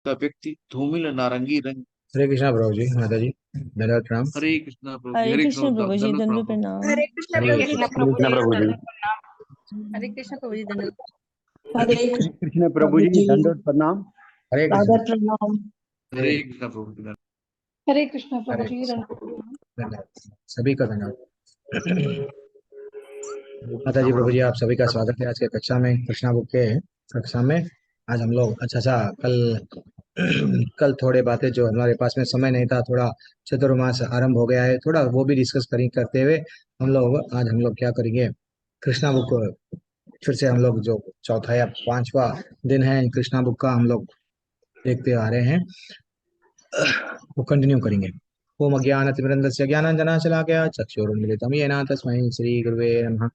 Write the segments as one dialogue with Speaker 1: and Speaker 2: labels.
Speaker 1: का व्यक्ति धूमिल नारंगी रंग।
Speaker 2: हरे कृष्णा प्रभु जी, माता जी, दंडवत प्रणाम।
Speaker 1: हरे कृष्णा प्रभु जी,
Speaker 3: हरे
Speaker 1: हरे
Speaker 3: कृष्ण
Speaker 1: कृष्णा
Speaker 3: प्रभु जी,
Speaker 1: दंडवत
Speaker 3: दंड
Speaker 1: प्रणाम।
Speaker 3: प्रणाम।
Speaker 4: हरे कृष्ण
Speaker 2: हरे
Speaker 4: प्रभु जी,
Speaker 2: कृष्णा
Speaker 5: हरे कृष्ण प्रभु जी।
Speaker 4: हरे कृष्ण प्रभु जी, धन्यवाद।
Speaker 3: हरे
Speaker 5: हरे
Speaker 3: कृष्ण
Speaker 5: कृष्ण प्रभु
Speaker 3: प्रभु
Speaker 5: जी,
Speaker 3: जी,
Speaker 5: दंडोत प्रणाम।
Speaker 2: हरे कृष्णा।
Speaker 3: सादर प्रणाम।
Speaker 1: हरे कृष्णा प्रभु जी।
Speaker 4: हरे कृष्ण प्रभु
Speaker 2: हरे
Speaker 4: जी,
Speaker 2: कृष्णा।
Speaker 4: धन्यवाद।
Speaker 2: धन्यवाद सभी का, धन्यवाद। माता जी, प्रभु जी, आप सभी का स्वागत है आज के कक्षा में, कृष्णा बुक के कक्षा में। आज हम लोग अच्छा कल कल थोड़े बातें जो हमारे पास में समय नहीं था, थोड़ा चतुर्मास आरंभ हो गया है, थोड़ा वो भी डिस्कस करते हुए हम लोग क्या करेंगे, कृष्णा बुक फिर से हम लोग जो चौथा या पांचवा दिन है कृष्णा बुक का हम लोग देखते आ रहे हैं, वो कंटिन्यू करेंगे। ओम अज्ञानतिमिरन्दस्य ज्ञानाञ्जनाशलाकया चक्षुरुन्मिलितं येन तस्मै श्रीगुरुवे नमः।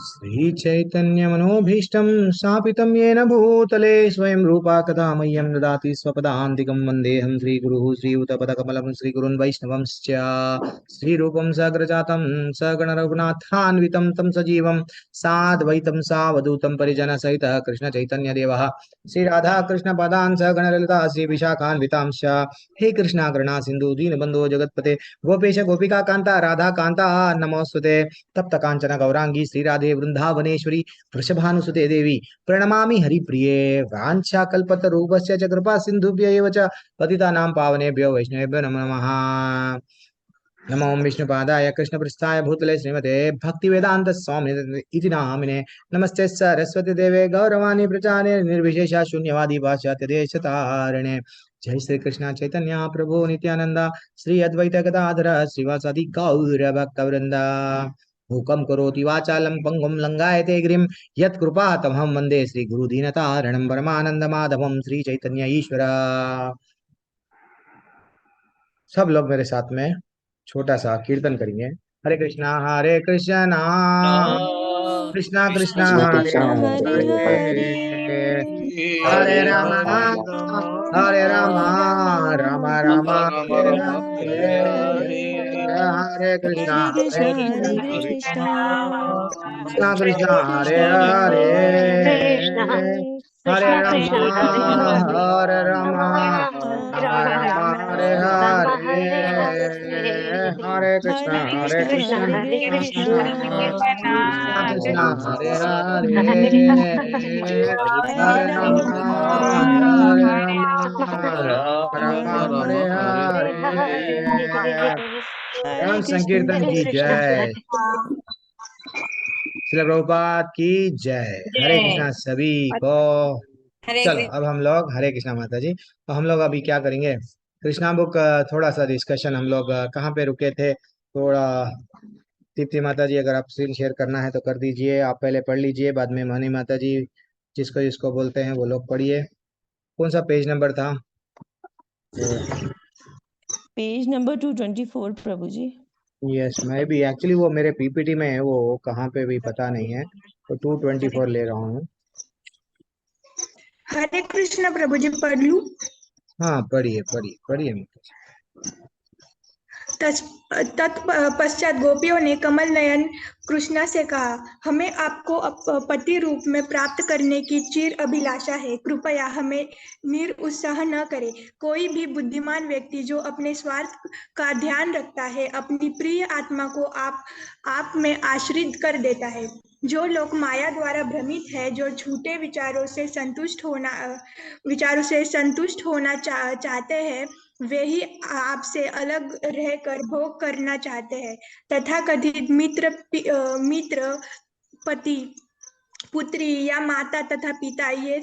Speaker 2: श्रीचैतन्यमनोभीष्टं स्थापितं येन भूतले स्वयं रूपा कदा मह्यं ददाति स्वपदान्तिकं वन्देऽहं श्रीगुरुः श्रीयुतपदकमलं श्रीगुरुन् वैष्णवंश्च श्रीरूपं सग्रजातं सगणरघुनाथान्वितं तं सजीवं साद्वैतं सावधूतं परिजनसहितः कृष्णचैतन्यदेवः श्रीराधाकृष्णपदान् सगणललिता श्रीविशाखान्वितांश्च हे कृष्णा करुणा सिन्धु दीनबन्धो जगत्पते गोपेश गोपिका कान्ता राधा कान्ता नमोऽस्तुते तप्त कांचन गौरांगी श्री राधे वृंदावनेश्वरी वृषभानुसुते देवी प्रणमामि हरिप्रिये वाञ्छाकल्पतरूपस्य च कृपा सिन्धुभ्य एव च पतितानां पावनेभ्यो वैष्णवेभ्यो नमो नमः। नमो विष्णुपादाय कृष्णपृष्ठाय भूतले श्रीमते भक्तिवेदांत स्वामी इति नामिने नमस्ते सरस्वती देवे गौरवाणी प्रचारे निर्विशेष शून्यवादी पाश्चात्य देशतारिणे जय श्री कृष्ण चैतन्य प्रभु नित्यानंदा श्री अद्वैत गदाधर श्रीवासादि गौर भक्तवृंदा मूकं करोति वाचालं पंगुं लंगायते गिरिं यत्कृपातमहं वन्दे श्री गुरुदीनतारणं परमानंद माधवं श्री चैतन्य ईश्वर। सब लोग मेरे साथ में छोटा सा कीर्तन करेंगे। हरे कृष्णा कृष्णा कृष्णा
Speaker 3: कृष्ण
Speaker 2: हरे
Speaker 3: कृष्ण हरे
Speaker 2: हरे
Speaker 3: हरे,
Speaker 2: हरे
Speaker 3: हरे
Speaker 2: राम
Speaker 3: राम
Speaker 2: हरे राम
Speaker 3: राम
Speaker 2: राम राम
Speaker 3: राम
Speaker 2: हरे
Speaker 3: राम
Speaker 2: हरे
Speaker 3: हरे हरे,
Speaker 2: हरे कृष्णा
Speaker 3: हरे कृष्ण
Speaker 2: कृष्णा
Speaker 3: हरे कृष्ण,
Speaker 2: कृष्णा कृष्णा
Speaker 3: कृष्ण
Speaker 2: हरे
Speaker 3: कृष्ण
Speaker 2: हरे
Speaker 3: हरे हरे,
Speaker 2: हरे
Speaker 4: कृष्ण
Speaker 2: राम
Speaker 4: कृष्ण
Speaker 3: हरे
Speaker 4: हरे
Speaker 3: राम
Speaker 4: हरे,
Speaker 2: हरे राम
Speaker 4: राम राम
Speaker 2: राम
Speaker 4: राम
Speaker 2: राम
Speaker 4: राम
Speaker 2: हरे
Speaker 4: हरे
Speaker 3: राम
Speaker 2: हरे
Speaker 3: हरे,
Speaker 2: हरे कृष्णा
Speaker 3: हरे
Speaker 2: हरे
Speaker 3: कृष्ण
Speaker 2: कृष्णा
Speaker 3: हरे कृष्ण,
Speaker 2: कृष्णा कृष्णा
Speaker 3: कृष्ण
Speaker 2: हरे
Speaker 3: कृष्ण
Speaker 2: हरे
Speaker 3: हरे हरे
Speaker 2: हरे राम
Speaker 3: राम हरे
Speaker 2: हरे
Speaker 3: राम
Speaker 2: राम राम
Speaker 3: राम
Speaker 2: राम
Speaker 3: राम
Speaker 2: हरे
Speaker 3: हरे
Speaker 2: हरे।
Speaker 3: हरे,
Speaker 2: राम
Speaker 3: हरे कृष्ण
Speaker 2: संकीर्तन की जय, श्रील प्रभुपाद की जय। हरे कृष्णा सभी को।
Speaker 4: हरे
Speaker 2: चलो
Speaker 4: कृष्ण।
Speaker 2: अब हम लोग, हरे कृष्णा माता जी, तो हम लोग अभी क्या करेंगे, कृष्णा बुक थोड़ा सा डिस्कशन हम लोग कहाँ पे रुके थे, थोड़ा दीप्ति माता जी अगर आप स्क्रीन शेयर करना है तो कर दीजिए, आप पहले पढ़ लीजिए, बाद में मनी माता जी जिसको जिसको बोलते हैं वो लोग पढ़िए। कौन सा पेज नंबर था?
Speaker 3: पेज नंबर 224 प्रभु जी।
Speaker 2: यस, मैं भी एक्चुअली वो मेरे पीपीटी में है, वो कहाँ पे भी पता नहीं है, तो 224 ले रहा हूँ।
Speaker 4: हरे कृष्ण प्रभु जी, पढ़ लूं?
Speaker 2: हाँ पढ़िए पढ़िए पढ़िए माता जी।
Speaker 4: तत्पश्चात गोपियों ने कमल नयन कृष्णा से कहा, हमें आपको पति रूप में प्राप्त करने की चिर अभिलाषा है, कृपया हमें निरुत्साह न करें। कोई भी बुद्धिमान व्यक्ति जो अपने स्वार्थ का ध्यान रखता है अपनी प्रिय आत्मा को आप में आश्रित कर देता है। जो लोग माया द्वारा भ्रमित है, जो झूठे विचारों से संतुष्ट होना चाहते हैं, वे ही आपसे अलग रहकर भोग करना चाहते हैं। तथाकथित मित्र, पति, पुत्री या माता तथा पिता, ये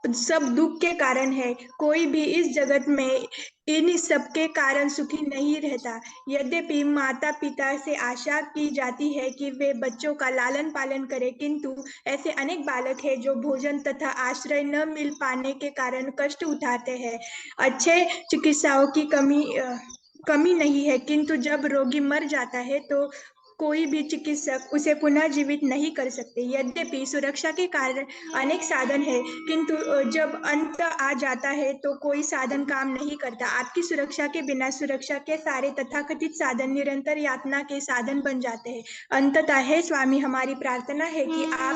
Speaker 4: सब दुख के कारण है। कोई भी इस जगत में इन सबके कारण सुखी नहीं रहता। यद्यपि माता पिता से आशा की जाती है कि वे बच्चों का लालन पालन करें, किंतु ऐसे अनेक बालक हैं जो भोजन तथा आश्रय न मिल पाने के कारण कष्ट उठाते हैं। अच्छे चिकित्साओं की कमी नहीं है, किंतु जब रोगी मर जाता है तो कोई भी चिकित्सक उसे पुनः जीवित नहीं कर सकते। यद्यपि सुरक्षा के कारण अनेक साधन है, किंतु जब अंत आ जाता है तो कोई साधन काम नहीं करता। आपकी सुरक्षा के बिना सुरक्षा के सारे तथाकथित साधन निरंतर यातना के साधन बन जाते हैं। अंततः है स्वामी, हमारी प्रार्थना है कि आप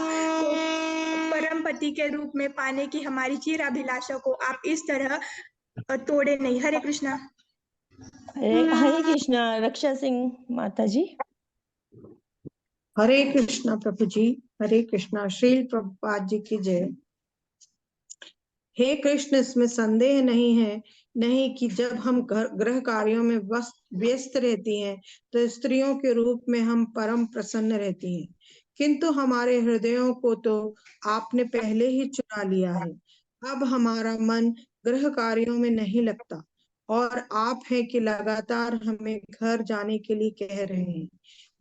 Speaker 4: परम पति के रूप में पाने की हमारी चिराभिलाषा को आप इस तरह तोड़े नहीं। हरे कृष्णा।
Speaker 3: हरे कृष्णा। रक्षा सिंह माता जी।
Speaker 5: हरे कृष्णा प्रभु जी, हरे कृष्णा। श्रील प्रभुपाद जी की जय। हे कृष्ण, इसमें संदेह नहीं है नहीं कि जब हम गृह कार्यों में व्यस्त रहती हैं तो स्त्रियों के रूप में हम परम प्रसन्न रहती हैं, किंतु हमारे हृदयों को तो आपने पहले ही चुरा लिया है। अब हमारा मन गृह कार्यों में नहीं लगता और आप हैं कि लगातार हमें घर जाने के लिए कह रहे हैं।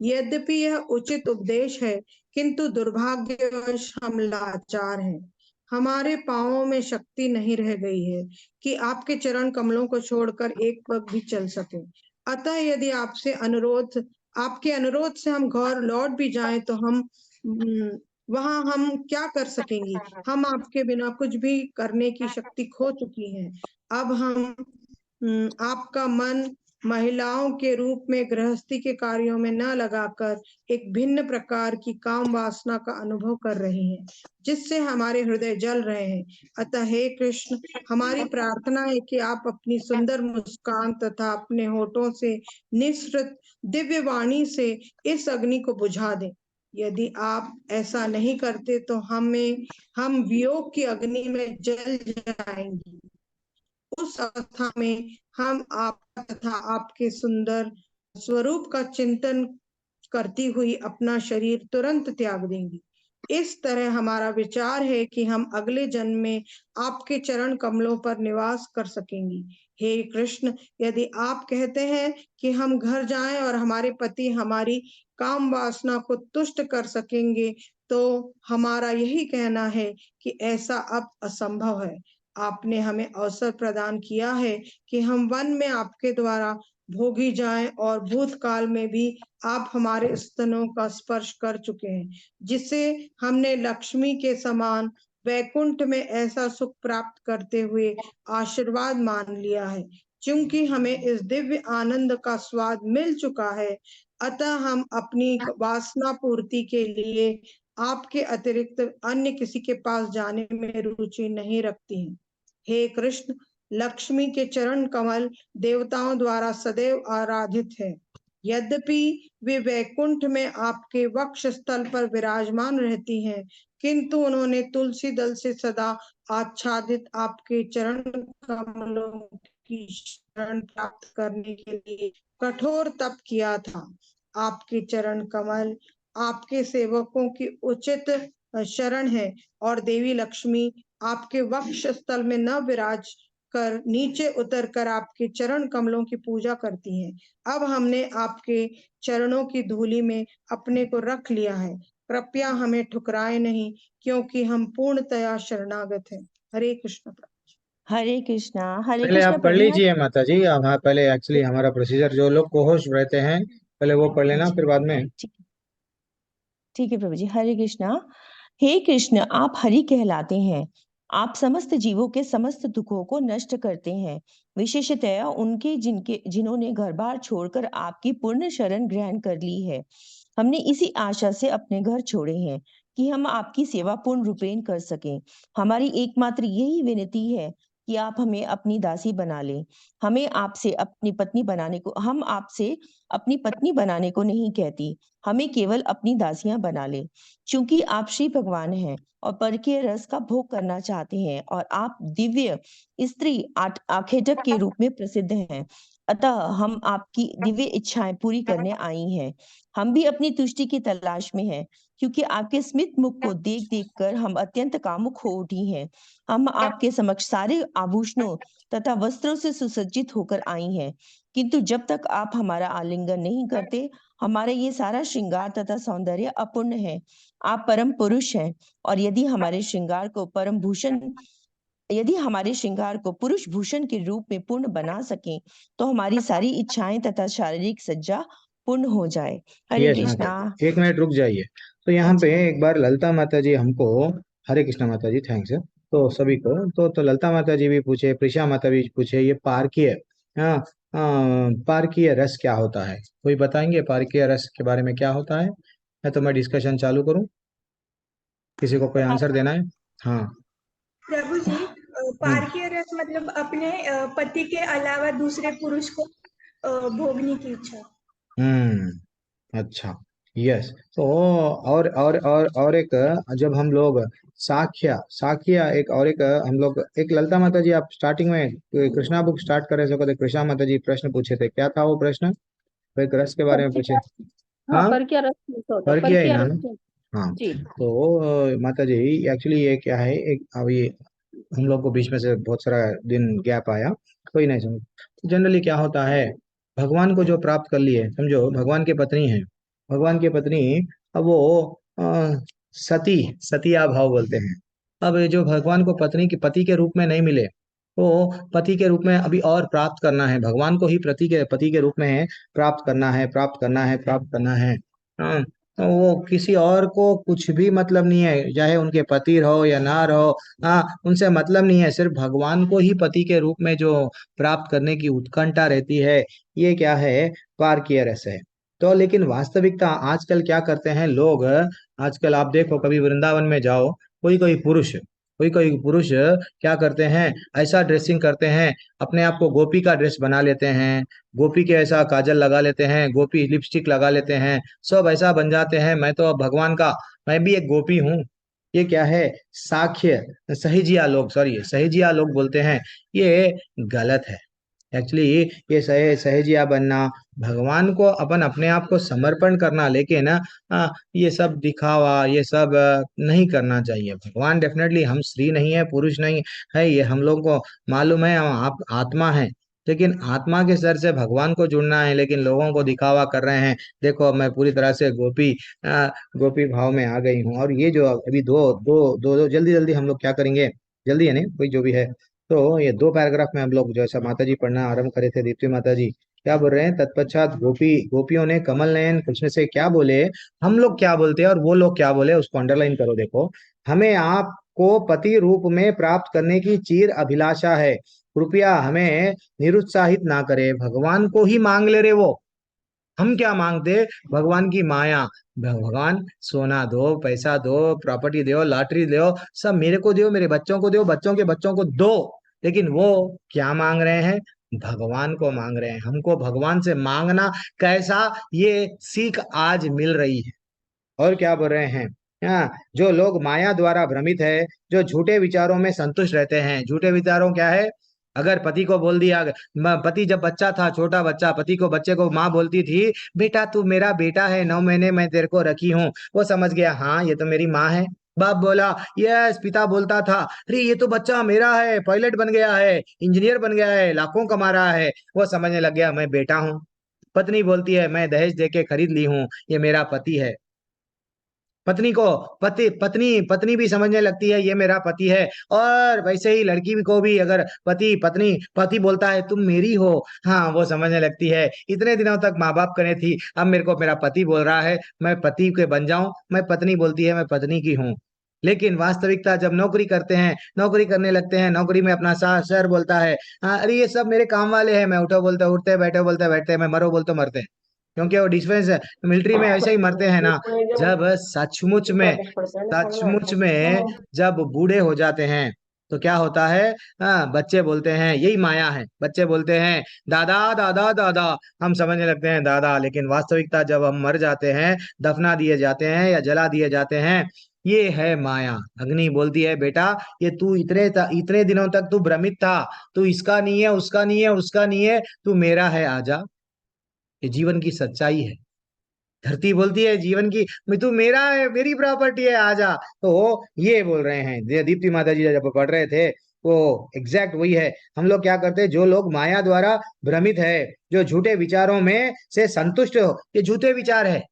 Speaker 5: यद्यपि यह उचित उपदेश है, किंतु दुर्भाग्यवश हम लाचार हैं। हमारे पांवों में शक्ति नहीं रह गई है कि आपके चरण कमलों को छोड़कर एक पग भी चल सके। अतः यदि आपके अनुरोध से हम घर लौट भी जाएं तो वहां हम क्या कर सकेंगी। हम आपके बिना कुछ भी करने की शक्ति खो चुकी हैं। अब हम आपका मन महिलाओं के रूप में गृहस्थी के कार्यों में न लगाकर एक भिन्न प्रकार की काम वासना का अनुभव कर रहे हैं, जिससे हमारे हृदय जल रहे हैं। अतः हे कृष्ण, हमारी प्रार्थना है कि आप अपनी सुंदर मुस्कान तथा अपने होठों से निःसृत दिव्य वाणी से इस अग्नि को बुझा दें। यदि आप ऐसा नहीं करते तो हम वियोग की अग्नि में जल जाएंगी। उस अवस्था में हम आप तथा आपके सुंदर स्वरूप का चिंतन करती हुई अपना शरीर तुरंत त्याग देंगी। इस तरह हमारा विचार है कि हम अगले जन्म में आपके चरण कमलों पर निवास कर सकेंगी। हे कृष्ण, यदि आप कहते हैं कि हम घर जाएं और हमारे पति हमारी काम वासना को तुष्ट कर सकेंगे, तो हमारा यही कहना है कि ऐसा अब असंभव है। आपने हमें अवसर प्रदान किया है कि हम वन में आपके द्वारा भोगी जाएं और भूतकाल में भी आप हमारे स्तनों का स्पर्श कर चुके हैं, जिसे हमने लक्ष्मी के समान वैकुंठ में ऐसा सुख प्राप्त करते हुए आशीर्वाद मान लिया है। चूंकि हमें इस दिव्य आनंद का स्वाद मिल चुका है, अतः हम अपनी वासना पूर्ति के लिए आपके अतिरिक्त अन्य किसी के पास जाने में रुचि नहीं रखती हैं। हे कृष्ण, लक्ष्मी के चरण कमल देवताओं द्वारा सदैव आराधित है। यद्यपि वे वैकुंठ में आपके वक्ष स्थल पर विराजमान रहती हैं, किंतु उन्होंने तुलसी दल से सदा आच्छादित आपके चरण कमलों की शरण प्राप्त करने के लिए कठोर तप किया था। आपके चरण कमल आपके सेवकों की उचित शरण है और देवी लक्ष्मी आपके वक्ष स्थल में न विराज कर नीचे उतरकर आपके चरण कमलों की पूजा करती हैं। अब हमने आपके चरणों की धूलि में अपने को रख लिया है। कृपया हमें ठुकराए नहीं, क्योंकि हम पूर्णतया शरणागत हैं। हरे कृष्ण।
Speaker 3: हरे कृष्णा। हरे
Speaker 2: पहले
Speaker 3: कृष्णा
Speaker 2: आप पढ़
Speaker 3: प्रभु जी।
Speaker 2: लीजिए माता जी। पहले एक्चुअली हमारा प्रोसीजर, जो लोग को होस्ट रहते हैं पहले वो पढ़ लेना, फिर बाद में।
Speaker 3: ठीक है प्रभु जी। हरे कृष्णा। हे कृष्ण, आप हरि कहलाते हैं। आप समस्त जीवों के समस्त दुखों को नष्ट करते हैं, विशेषतया उनके जिन्होंने घर बार छोड़कर आपकी पूर्ण शरण ग्रहण कर ली है। हमने इसी आशा से अपने घर छोड़े हैं कि हम आपकी सेवा पूर्ण रूपेण कर सकें। हमारी एकमात्र यही विनती है कि आप हमें अपनी दासी बना लें। हम आपसे अपनी पत्नी बनाने को नहीं कहती, हमें केवल अपनी दासियां बना ले। चूंकि आप श्री भगवान हैं और परकीय रस का भोग करना चाहते हैं और आप दिव्य स्त्री आखेटक के रूप में प्रसिद्ध हैं, अतः हम आपकी दिव्य इच्छाएं पूरी करने आई हैं। हम भी अपनी तुष्टि की तलाश में हैं, क्योंकि आपके स्मित मुख को देख देख कर हम अत्यंत कामुक हो उठी हैं। हम आपके समक्ष सारे आभूषणों तथा वस्त्रों से सुसज्जित होकर आई हैं, किंतु जब तक आप हमारा आलिंगन नहीं करते, हमारा ये सारा श्रृंगार तथा सौंदर्य अपूर्ण है। आप परम पुरुष हैं, और यदि हमारे श्रृंगार को पुरुष भूषण के रूप में पूर्ण बना सकें, तो हमारी सारी इच्छाएं तथा शारीरिक सज्जा पूर्ण हो जाए। हरे
Speaker 2: यस
Speaker 3: कृष्णा।
Speaker 2: माता, एक मिनट रुक जाइए। तो यहाँ पे एक बार ललिता माता जी हमको, हरे कृष्णा माता जी, थैंक्स है तो सभी को। तो ललिता माता जी भी पूछे, प्रिशा माता भी पूछे, ये पारकीय, हाँ, पारकीय रस क्या होता है? कोई बताएंगे पारकीय रस के बारे में क्या होता है? या तो मैं डिस्कशन चालू करूं? किसी को कोई आंसर देना है? हाँ।
Speaker 4: प्रभु जी, पारकीय रस मतलब अपने पति के अलावा दूसरे पुरुष को भोगने की इच्छा।
Speaker 2: अच्छा। यस। तो और एक, जब हम लोग साख्या एक, और एक हम लोग एक, ललिता माता जी आप स्टार्टिंग में कृष्णा बुक स्टार्ट कर रहे थे, कृष्णा माता जी प्रश्न पूछे थे, क्या था वो प्रश्न? कोई रस के बारे में
Speaker 6: सबसे
Speaker 2: पूछे।
Speaker 6: क्या? हाँ,
Speaker 2: हाँ,
Speaker 6: पर क्या रस कैसा होता है?
Speaker 2: पर
Speaker 6: पर
Speaker 2: किया ही
Speaker 6: क्या
Speaker 2: ना
Speaker 6: रस
Speaker 2: ना? हाँ।
Speaker 6: जी।
Speaker 2: तो माता जी एक्चुअली ये क्या है, एक अभी हम लोग को बीच में से बहुत सारा दिन गैप आया, कोई नहीं समझ। जनरली क्या होता है, भगवान को जो प्राप्त कर लिए, समझो भगवान की पत्नी है, भगवान की पत्नी, अब वो सती, सतिया भाव बोलते हैं। अब ये जो भगवान को पत्नी के पति के रूप में नहीं मिले, वो पति के रूप में अभी और प्राप्त करना है, भगवान को ही पति के रूप में प्राप्त करना है, प्राप्त करना है, प्राप्त करना है। हाँ, तो वो किसी और को कुछ भी मतलब नहीं है, चाहे उनके पति रहो या ना रहो। हाँ, उनसे मतलब नहीं है, सिर्फ भगवान को ही पति के रूप में जो प्राप्त करने की उत्कंठा रहती है, ये क्या है, पारकीय रस है। तो लेकिन वास्तविकता आजकल क्या करते हैं लोग, आजकल आप देखो कभी वृंदावन में जाओ, कोई कोई पुरुष क्या करते हैं, ऐसा ड्रेसिंग करते हैं, अपने आप को गोपी का ड्रेस बना लेते हैं, गोपी के ऐसा काजल लगा लेते हैं, गोपी लिपस्टिक लगा लेते हैं, सब ऐसा बन जाते हैं, मैं तो अब भगवान का, मैं भी एक गोपी हूँ। ये क्या है, साख्य सहिजिया लोग, सॉरी सहिजिया लोग बोलते हैं, ये गलत है। एक्चुअली ये सहेजिया बनना, भगवान को अपन अपने आप को समर्पण करना, लेकिन ये सब दिखावा, ये सब नहीं करना चाहिए। भगवान डेफिनेटली, हम स्त्री नहीं है, पुरुष नहीं है, ये हम लोग को मालूम है, हम आप आत्मा है, लेकिन आत्मा के स्तर से भगवान को जुड़ना है, लेकिन लोगों को दिखावा कर रहे हैं। देखो मैं पूरी तरह से गोपी भाव में आ गई हूँ। और ये जो अभी दो जल्दी जल्दी हम लोग क्या करेंगे, जल्दी है नहीं कोई जो भी है, तो ये दो पैराग्राफ में हम लोग जैसा माता जी पढ़ना आरंभ करे थे, दीप्ति माता जी क्या बोल रहे हैं, तत्पश्चात गोपियों ने कमल नयन कृष्ण से क्या बोले, हम लोग क्या बोलते हैं और वो लोग क्या बोले, उसको अंडरलाइन करो। देखो, हमें आपको पति रूप में प्राप्त करने की चीर अभिलाषा है, कृपया हमें निरुत्साहित ना करे। भगवान को ही मांग ले रे वो, हम क्या मांगते, भगवान की माया। भगवान सोना दो, पैसा दो, प्रॉपर्टी दो, लॉटरी दो, सब मेरे को दो, मेरे बच्चों को दो, बच्चों के बच्चों को दो, लेकिन वो क्या मांग रहे हैं, भगवान को मांग रहे हैं। हमको भगवान से मांगना कैसा, ये सीख आज मिल रही है। और क्या बोल रहे हैं, हाँ, जो लोग माया द्वारा भ्रमित है, जो झूठे विचारों में संतुष्ट रहते हैं, झूठे विचारों क्या है, अगर पति को बोल दिया, पति जब बच्चा था, छोटा बच्चा, पति को, बच्चे को माँ बोलती थी, बेटा तू मेरा बेटा है, 9 महीने मैं तेरे को रखी हूँ, वो समझ गया हाँ ये तो मेरी माँ है। बाप बोला यस, पिता बोलता था अरे ये तो बच्चा मेरा है, पायलट बन गया है, इंजीनियर बन गया है, लाखों कमा रहा है, वो समझने लग गया मैं बेटा हूँ। पत्नी बोलती है मैं दहेज दे के खरीद ली हूँ, ये मेरा पति है। पत्नी को, पत्नी भी समझने लगती है ये मेरा पति है। और वैसे ही लड़की को भी, अगर पति बोलता है तुम मेरी हो, हाँ वो समझने लगती है इतने दिनों तक माँ बाप करे थी, अब मेरे को मेरा पति बोल रहा है, मैं पति के बन जाऊं। मैं पत्नी बोलती है मैं पत्नी की हूँ। लेकिन वास्तविकता जब नौकरी करते हैं, नौकरी करने लगते हैं, नौकरी में अपना सर बोलता है हाँ अरे ये सब मेरे काम वाले हैं, मैं उठो बोलते उठते, बैठो बोलते बैठते, मैं मरो बोलते मरते, क्योंकि वो डिफेंस मिलिट्री में ऐसे ही मरते हैं ना। जब सचमुच में जब बूढ़े हो जाते हैं तो क्या होता है, हाँ बच्चे बोलते हैं, यही माया है, बच्चे बोलते हैं दादा दादा दादा, हम समझने लगते हैं दादा, लेकिन वास्तविकता जब हम मर जाते हैं, दफना दिए जाते हैं या जला दिए जाते हैं, ये है माया। अग्नि बोलती है बेटा ये तू इतने दिनों तक तू भ्रमित था, तू इसका नहीं है, उसका नहीं है, उसका नहीं है, तू मेरा है, आजा। ये जीवन की सच्चाई है। धरती बोलती है जीवन की, मैं तू मेरा है, मेरी प्रॉपर्टी है, आजा। तो ये बोल रहे हैं दीप्ति माता जी जब पढ़ रहे थे, वो एग्जैक्ट वही है। हम लोग क्या करते हैं, जो लोग माया द्वारा भ्रमित है, जो झूठे विचारों में से संतुष्ट हो, ये झूठे विचार है,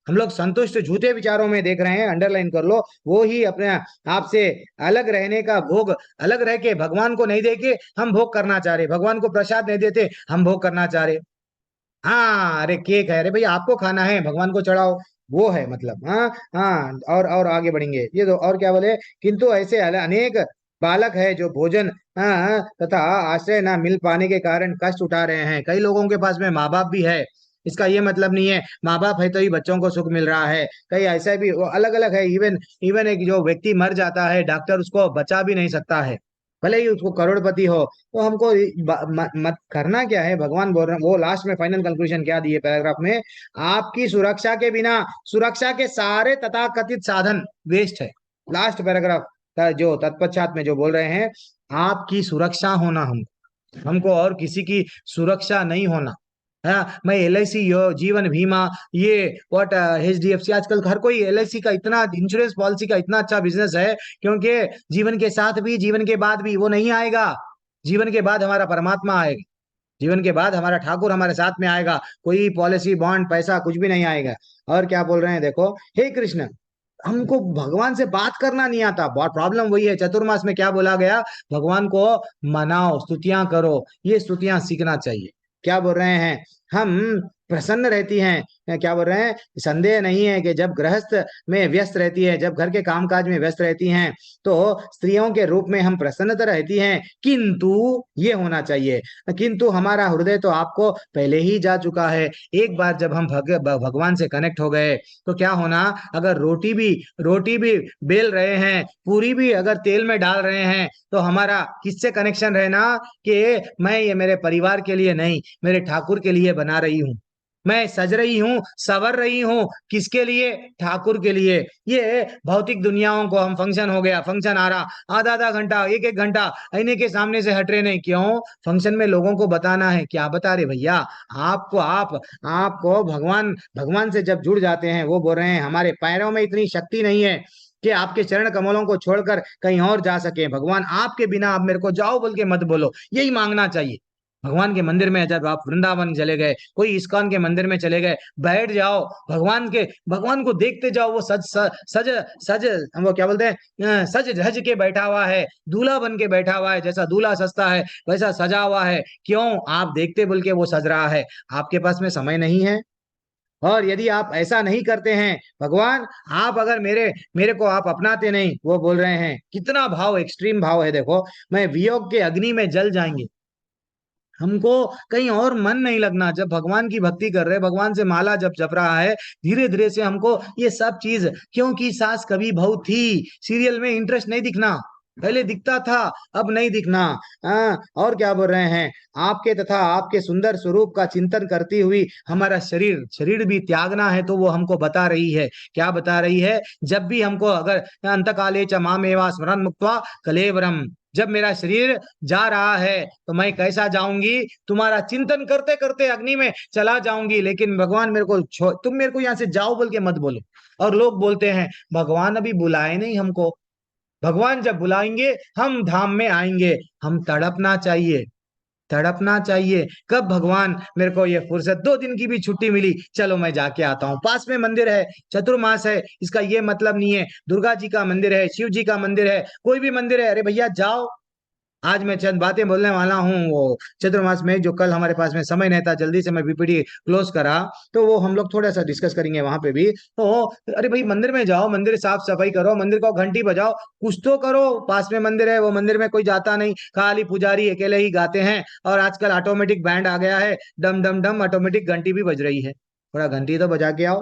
Speaker 2: हम लोग संतुष्ट झूठे विचारों में देख रहे हैं, अंडरलाइन कर लो, वो ही अपने आप से अलग रहने का भोग, अलग रह के भगवान को नहीं देके हम भोग करना चाह रहे, भगवान को प्रसाद नहीं देते हम भोग करना चाह रहे। हाँ अरे केक है, अरे भाई आपको खाना है, भगवान को चढ़ाओ, वो है मतलब। हाँ हाँ, और आगे बढ़ेंगे ये तो, और क्या बोले, किंतु ऐसे अनेक बालक है जो भोजन तथा आश्रय ना मिल पाने के कारण कष्ट उठा रहे हैं। कई लोगों के पास में माँ बाप भी है, इसका ये मतलब नहीं है माँ बाप है तो ही बच्चों को सुख मिल रहा है, कहीं ऐसा भी अलग अलग है। इवन इवन एक जो व्यक्ति मर जाता है, डॉक्टर उसको बचा भी नहीं सकता है, भले ही उसको करोड़पति हो। तो हमको मत करना क्या है, भगवान बोल रहे हैं, वो लास्ट में फाइनल कंक्लूजन क्या दिए पैराग्राफ में, आपकी सुरक्षा के बिना सुरक्षा के सारे तथाकथित साधन वेस्ट है। लास्ट पैराग्राफ का जो तत्पश्चात में जो बोल रहे हैं, आपकी सुरक्षा होना, हमको और किसी की सुरक्षा नहीं होना। हाँ, मैं LIC जीवन बीमा ये व्हाट HDFC, आजकल हर कोई LIC का इतना इंश्योरेंस पॉलिसी का इतना अच्छा बिजनेस है, क्योंकि जीवन के साथ भी जीवन के बाद भी वो नहीं आएगा। जीवन के बाद हमारा परमात्मा आएगा, जीवन के बाद हमारा ठाकुर हमारे साथ में आएगा, कोई पॉलिसी बॉन्ड पैसा कुछ भी नहीं आएगा। और क्या बोल रहे हैं देखो, हे कृष्ण, हमको भगवान से बात करना नहीं आता, बहुत प्रॉब्लम वही है। चतुर्मास में क्या बोला गया, भगवान को मनाओ, स्तुतियां करो, ये स्तुतियां सीखना चाहिए। क्या बोल रहे हैं, हम प्रसन्न रहती हैं, क्या बोल रहे हैं, संदेह नहीं है कि जब गृहस्थ में व्यस्त रहती है, जब घर के कामकाज में व्यस्त रहती हैं, तो स्त्रियों के रूप में हम प्रसन्नता रहती हैं, किंतु ये होना चाहिए, किंतु हमारा हृदय तो आपको पहले ही जा चुका है। एक बार जब हम भगवान से कनेक्ट हो गए तो क्या होना, अगर रोटी भी बेल रहे हैं, पूरी भी अगर तेल में डाल रहे हैं, तो हमारा किससे कनेक्शन रहना कि मैं ये मेरे परिवार के लिए नहीं, मेरे ठाकुर के लिए बना रही हूँ, मैं सज रही हूँ, सवर रही हूँ, किसके लिए, ठाकुर के लिए। ये भौतिक दुनियाओं को हम फंक्शन हो गया, फंक्शन आ रहा, आधा आधा घंटा एक एक घंटा आईने के सामने से हट रहे नहीं, क्यों, फंक्शन में लोगों को बताना है। क्या बता रहे भैया, आपको भगवान भगवान से जब जुड़ जाते हैं, वो बोल रहे हैं हमारे पैरों में इतनी शक्ति नहीं है कि आपके चरण कमलों को छोड़कर कहीं और जा सके। भगवान आपके बिना आप मेरे को जाओ बोल के मत बोलो, यही मांगना चाहिए। भगवान के मंदिर में जब आप वृंदावन चले गए, कोई इस्कॉन के मंदिर में चले गए, बैठ जाओ, भगवान को देखते जाओ, वो सज सज सज वो क्या बोलते हैं, सज धज के बैठा हुआ है, दूल्हा बन के बैठा हुआ है, जैसा दूल्हा सजता है वैसा सजा हुआ है। क्यों, आप देखते बोल के वो सज रहा है, आपके पास में समय नहीं है। और यदि आप ऐसा नहीं करते हैं, भगवान आप अगर मेरे को आप अपनाते नहीं, वो बोल रहे हैं, कितना भाव, एक्सट्रीम भाव है देखो, मैं वियोग के अग्नि में जल जाएंगे, हमको कहीं और मन नहीं लगना। जब भगवान की भक्ति कर रहे, भगवान से माला जप रहा है, धीरे धीरे से हमको ये सब चीज, क्योंकि सास कभी बहू थी सीरियल में इंटरेस्ट नहीं दिखना, पहले दिखता था, अब नहीं दिखना। और क्या बोल रहे हैं, आपके तथा आपके सुंदर स्वरूप का चिंतन करती हुई हमारा शरीर भी त्यागना है। तो वो हमको बता रही है, क्या बता रही है, जब भी हमको अगर अंतकाले च मामेवा स्मरण मुक्त्वा कलेवरम, जब मेरा शरीर जा रहा है तो मैं कैसा जाऊंगी, तुम्हारा चिंतन करते करते अग्नि में चला जाऊंगी। लेकिन भगवान मेरे को तुम मेरे को यहाँ से जाओ बोल के मत बोलो। और लोग बोलते हैं भगवान अभी बुलाए नहीं हमको, भगवान जब बुलाएंगे हम धाम में आएंगे। हम तड़पना चाहिए, तड़पना चाहिए, कब भगवान मेरे को ये फुर्सत, 2 दिन की भी छुट्टी मिली, चलो मैं जाके आता हूँ, पास में मंदिर है, चतुर्मास है, इसका ये मतलब नहीं है दुर्गा जी का मंदिर है, शिव जी का मंदिर है, कोई भी मंदिर है, अरे भैया जाओ। आज मैं चंद बातें बोलने वाला हूँ, वो चतुर्मास में जो कल हमारे पास में समय नहीं था, जल्दी से मैं PPT क्लोज करा, तो वो हम लोग थोड़ा सा डिस्कस करेंगे वहां पे भी। तो अरे भाई मंदिर में जाओ, मंदिर साफ सफाई करो, मंदिर को घंटी बजाओ, कुछ तो करो, पास में मंदिर है, वो मंदिर में कोई जाता नहीं, खाली पुजारी अकेले ही गाते हैं। और आजकल ऑटोमेटिक बैंड आ गया है, डम डम डम ऑटोमेटिक घंटी भी बज रही है, थोड़ा घंटी तो बजा के आओ,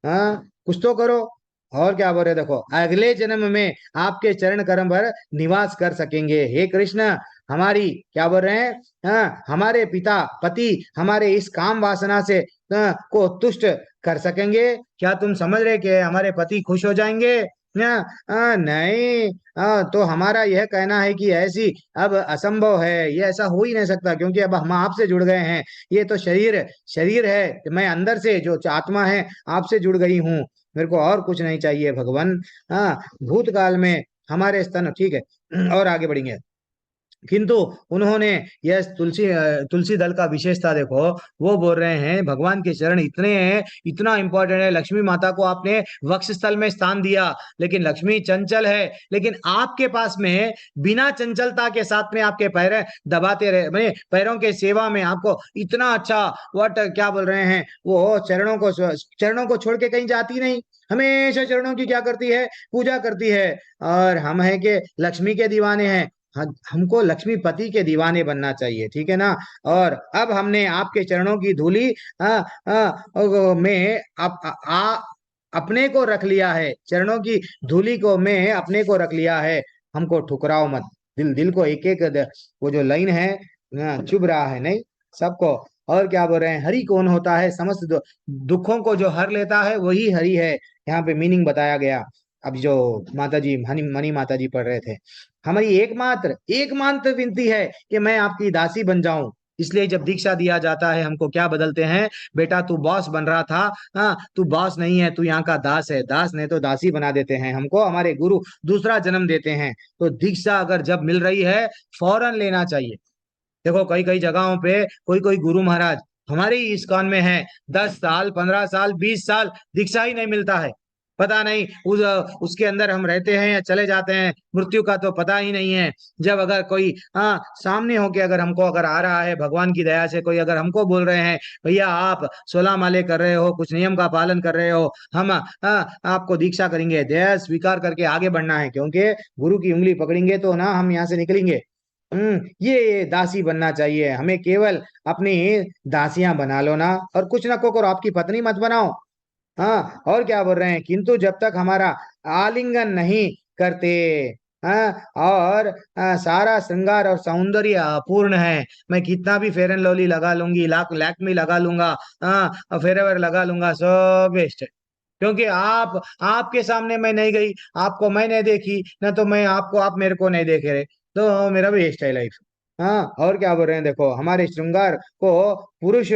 Speaker 2: हाँ कुछ तो करो। और क्या बोल रहे, देखो अगले जन्म में आपके चरण कमल पर निवास कर सकेंगे। हे कृष्ण, हमारी क्या बोल रहे हैं, हमारे पिता पति हमारे इस काम वासना से को तुष्ट कर सकेंगे। क्या तुम समझ रहे कि हमारे पति खुश हो जाएंगे? नहीं, तो हमारा यह कहना है कि ऐसी अब असंभव है, ये ऐसा हो ही नहीं सकता, क्योंकि अब हम आपसे जुड़ गए हैं। ये तो शरीर है, मैं अंदर से जो आत्मा है आपसे जुड़ गई हूँ, मेरे को और कुछ नहीं चाहिए भगवान। भूतकाल में हमारे स्तन, ठीक है और आगे बढ़ेंगे, किंतु उन्होंने यह तुलसी दल का विशेषता देखो, वो बोल रहे हैं भगवान के चरण इतने हैं, इतना इंपॉर्टेंट है। लक्ष्मी माता को आपने वक्ष स्थल में स्थान दिया, लेकिन लक्ष्मी चंचल है, लेकिन आपके पास में बिना चंचलता के साथ में आपके पैर दबाते रहे, मैंने पैरों के सेवा में आपको इतना अच्छा व्हाट क्या बोल रहे हैं, वो चरणों को छोड़ के कहीं जाती नहीं, हमेशा चरणों की क्या करती है, पूजा करती है। और हम है कि लक्ष्मी के दीवाने हैं, हमको लक्ष्मीपति के दीवाने बनना चाहिए, ठीक है ना। और अब हमने आपके चरणों की धूली में अपने को रख लिया है, चरणों की धूली को में अपने को रख लिया है। हमको ठुकराओ मत। दिल दिल को एक एक वो जो लाइन है चुभ रहा है नहीं सबको। और क्या बोल रहे हैं, हरि कौन होता है, समस्त दुखों को जो हर लेता है वही हरि है। यहाँ पे मीनिंग बताया गया। अब जो माता जी मनी माता जी पढ़ रहे थे, हमारी एकमात्र विनती है कि मैं आपकी दासी बन जाऊं। इसलिए जब दीक्षा दिया जाता है हमको क्या बदलते हैं, बेटा तू बॉस बन रहा था, हाँ तू बॉस नहीं है, तू यहाँ का दास है। दास नहीं तो दासी बना देते हैं हमको, हमारे गुरु दूसरा जन्म देते हैं। तो दीक्षा अगर जब मिल रही है फौरन लेना चाहिए। देखो कई कई जगहों पे कोई कोई गुरु महाराज हमारे ही इस्कॉन में है, 10 साल 15 साल 20 साल दीक्षा ही नहीं मिलता है। पता नहीं उसके अंदर हम रहते हैं या चले जाते हैं, मृत्यु का तो पता ही नहीं है। जब अगर कोई सामने होके अगर हमको अगर आ रहा है भगवान की दया से, कोई अगर हमको बोल रहे हैं भैया आप 16 माले कर रहे हो, कुछ नियम का पालन कर रहे हो, हम आपको दीक्षा करेंगे, दया स्वीकार करके आगे बढ़ना है, क्योंकि गुरु की उंगली पकड़ेंगे तो ना हम यहाँ से निकलेंगे। ये दासी बनना चाहिए हमें, केवल अपनी दासियां बना लो ना, और कुछ ना करो, आपकी पत्नी मत बनाओ। हाँ और क्या बोल रहे हैं, किंतु जब तक हमारा आलिंगन नहीं करते, और सारा श्रृंगार और सौंदर्य अपूर्ण है, मैं कितना भी फेयर एंड लवली लगा लूंगी, लैक्मी लगा लूंगा, फेरेवर लगा लूंगा, सब वेस्ट है। क्योंकि आपके सामने मैं नहीं गई, आपको मैं नहीं देखी ना, तो मैं आपको आप मेरे को नहीं देख रहे, तो मेरा वेस्ट है लाइफ। हाँ और क्या बोल रहे हैं, देखो हमारे श्रृंगार को पुरुष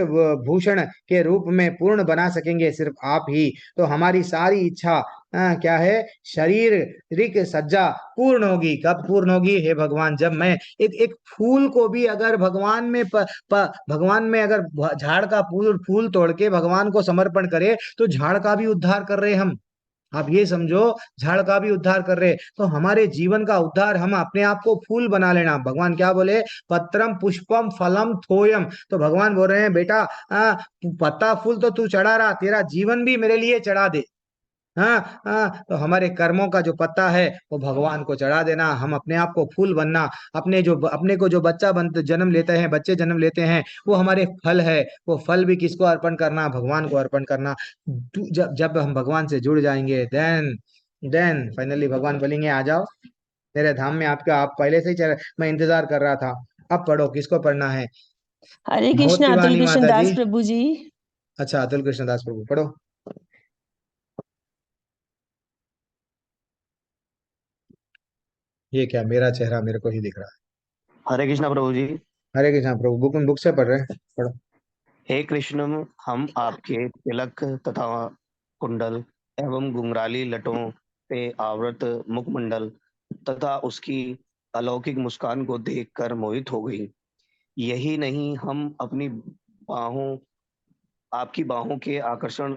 Speaker 2: भूषण के रूप में पूर्ण बना सकेंगे सिर्फ आप ही। तो हमारी सारी इच्छा क्या है, शारीरिक सज्जा पूर्ण होगी। कब पूर्ण होगी हे भगवान, जब मैं एक एक फूल को भी अगर भगवान में भगवान में अगर झाड़ का फूल फूल तोड़ के भगवान को समर्पण करे तो झाड़ का भी उद्धार कर रहे हम। आप ये समझो, झाड़ का भी उद्धार कर रहे, तो हमारे जीवन का उद्धार हम अपने आप को फूल बना लेना। भगवान क्या बोले, पत्रम पुष्पम फलम थोयम। तो भगवान बोल रहे हैं बेटा पत्ता फूल तो तू चढ़ा रहा, तेरा जीवन भी मेरे लिए चढ़ा दे। हाँ हाँ, तो हमारे कर्मों का जो पत्ता है वो भगवान को चढ़ा देना, हम अपने आप को फूल बनना। अपने को जो बच्चा जन्म लेते हैं, बच्चे जन्म लेते हैं, वो हमारे फल है। वो फल भी किसको अर्पण करना, भगवान को अर्पण करना। जब जब हम भगवान से जुड़ जाएंगे, देन फाइनली भगवान बोलेंगे आ जाओ मेरे धाम में। आपका आप पहले से ही मैं इंतजार कर रहा था। अब पढ़ो, किसको पढ़ना है।
Speaker 3: हरे
Speaker 2: बहुत
Speaker 3: कृष्णा, अतुल
Speaker 2: वाणी
Speaker 3: कृष्ण
Speaker 2: माता
Speaker 3: दास
Speaker 2: जी।
Speaker 3: प्रभु जी।
Speaker 2: अच्छा अतुल कृष्णदास प्रभु पढ़ो। ये क्या, मेरा चेहरा मेरे को ही दिख रहा
Speaker 6: हरे कृष्णा प्रभु जी।
Speaker 2: है। हरे कृष्णा प्रभु, बुक से पढ़ रहे हैं, पढ़ो।
Speaker 6: हे कृष्ण, हम आपके तिलक तथा कुंडल एवं घुंघराली लटों से आवृत मुखमंडल तथा उसकी अलौकिक मुस्कान को देखकर मोहित हो गई। यही नहीं, हम अपनी बाहों आपकी बाहों के आकर्षण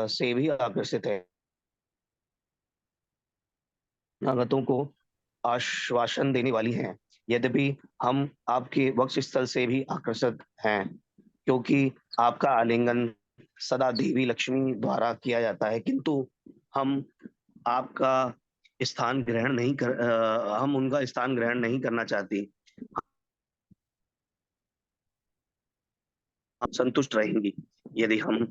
Speaker 6: से भी आकर्षित है। नागतों को आश्वासन देने वाली हैं। यद्यपि हम आपके वक्ष स्थल से भी आकर्षित हैं, क्योंकि आपका आलिंगन सदा देवी लक्ष्मी द्वारा किया जाता है, किंतु हम आपका हम उनका स्थान ग्रहण नहीं करना चाहते। हम संतुष्ट रहेंगी यदि हम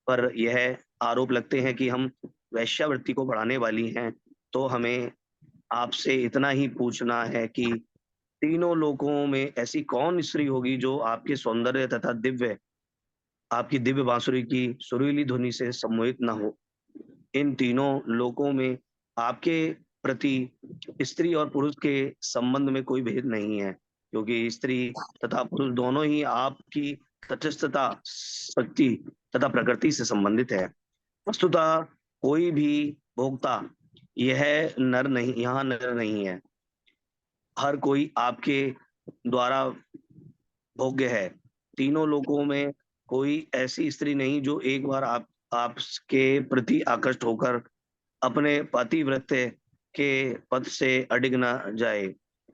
Speaker 6: पर यह आरोप लगते हैं कि हम वैश्यावृत्ति को बढ़ाने वाली हैं, तो हमें आपसे इतना ही पूछना है कि तीनों लोकों में ऐसी कौन स्त्री होगी जो आपके सौंदर्य तथा आपकी दिव्य बांसुरी की सुरीली ध्वनि से सम्मोहित न हो। इन तीनों लोकों में आपके प्रति स्त्री और पुरुष के संबंध में कोई भेद नहीं है, क्योंकि स्त्री तथा पुरुष दोनों ही आपकी तटस्थता, शक्ति तथा प्रकृति से संबंधित है। वस्तुतः कोई भी भोक्ता यहाँ नर नहीं है। हर कोई आपके द्वारा भोग्य है। तीनों लोकों में कोई ऐसी स्त्री नहीं जो एक बार आपके प्रति आकृष्ट होकर अपने पतिव्रत्य के पद से अडिग न जाए,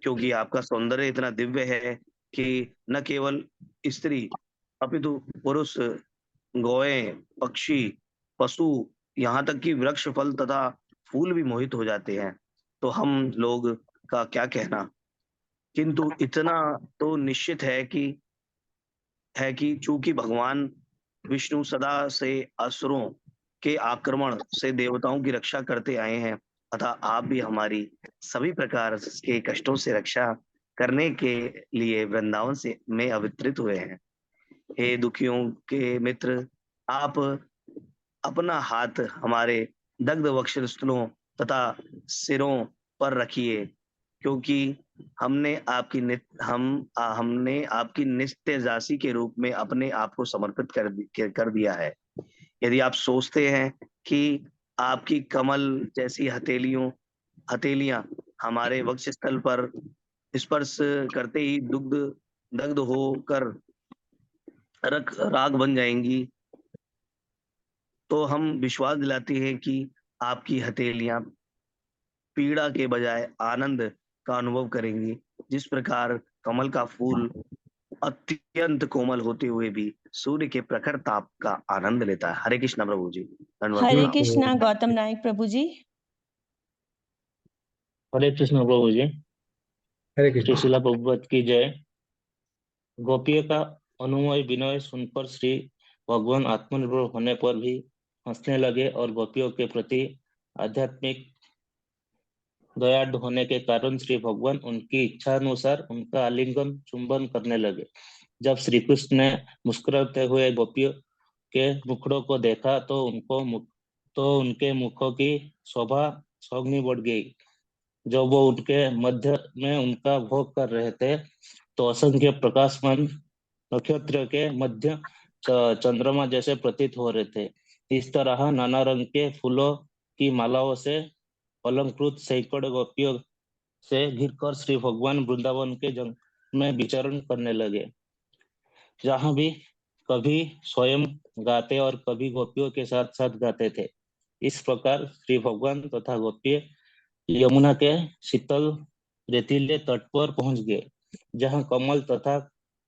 Speaker 6: क्योंकि आपका सौंदर्य इतना दिव्य है कि न केवल स्त्री अपितु पुरुष, गौएं, पक्षी, पशु, यहाँ तक कि वृक्ष, फल तथा फूल भी मोहित हो जाते हैं। तो हम लोग का क्या कहना, किंतु इतना तो निश्चित है कि चूंकि भगवान विष्णु सदा से असुरों के आक्रमण से देवताओं की रक्षा करते आए हैं, अतः आप भी हमारी सभी प्रकार के कष्टों से रक्षा करने के लिए वृंदावन से में अवतरित हुए हैं। हे दुखियों के मित्र, आप अपना हाथ हमारे दग्ध वक्षस्थलों तथा सिरों पर रखिए, क्योंकि हमने आपकी नित्य दासी के रूप में अपने आप को समर्पित कर दिया है। यदि आप सोचते हैं कि आपकी कमल जैसी हथेलियां हमारे वक्षस्थल पर स्पर्श करते ही दग्ध होकर राग बन जाएंगी, तो हम विश्वास दिलाते हैं कि आपकी हथेलियां पीड़ा के बजाय आनंद का अनुभव करेंगी, जिस प्रकार कमल का फूल अत्यंत कोमल होते हुए भी सूर्य के प्रखर ताप का आनंद लेता है। हरे कृष्णा प्रभु जी। धन्यवाद
Speaker 3: हरे
Speaker 6: प्रणाम।
Speaker 3: कृष्णा गौतम नायक प्रभु जी।
Speaker 7: हरे कृष्ण प्रभु जी।
Speaker 2: हरे कृष्ण।
Speaker 7: श्री शिला प्रभुपाद की जय। गोपियों का अनुमय विनय सुनकर श्री भगवान आत्मनिर्भर होने पर भी हंसने लगे और गोपियों के प्रति आध्यात्मिक दयालु होने के कारण श्री भगवान उनकी इच्छा अनुसार उनका आलिंगन चुंबन करने लगे। जब श्री कृष्ण ने मुस्कुराते हुए गोपियों के मुखड़ों को देखा तो उनके मुखों की शोभा सौगनी बढ़ गई। जब वो उनके मध्य में उनका भोग कर रहे थे तो असंख्य प्रकाशमान नक्षत्र के मध्य चंद्रमा जैसे प्रतीत हो रहे थे। इस तरह नाना रंग के फूलों की मालाओं से अलंकृत सैकड़ों गोपियों से घिरकर श्री भगवान वृंदावन के जंगल में विचरण करने लगे, जहाँ भी कभी स्वयं गाते और कभी गोपियों के साथ साथ गाते थे। इस प्रकार श्री भगवान तथा गोपियां यमुना के शीतल रेतीले तट पर पहुंच गए, जहाँ कमल तथा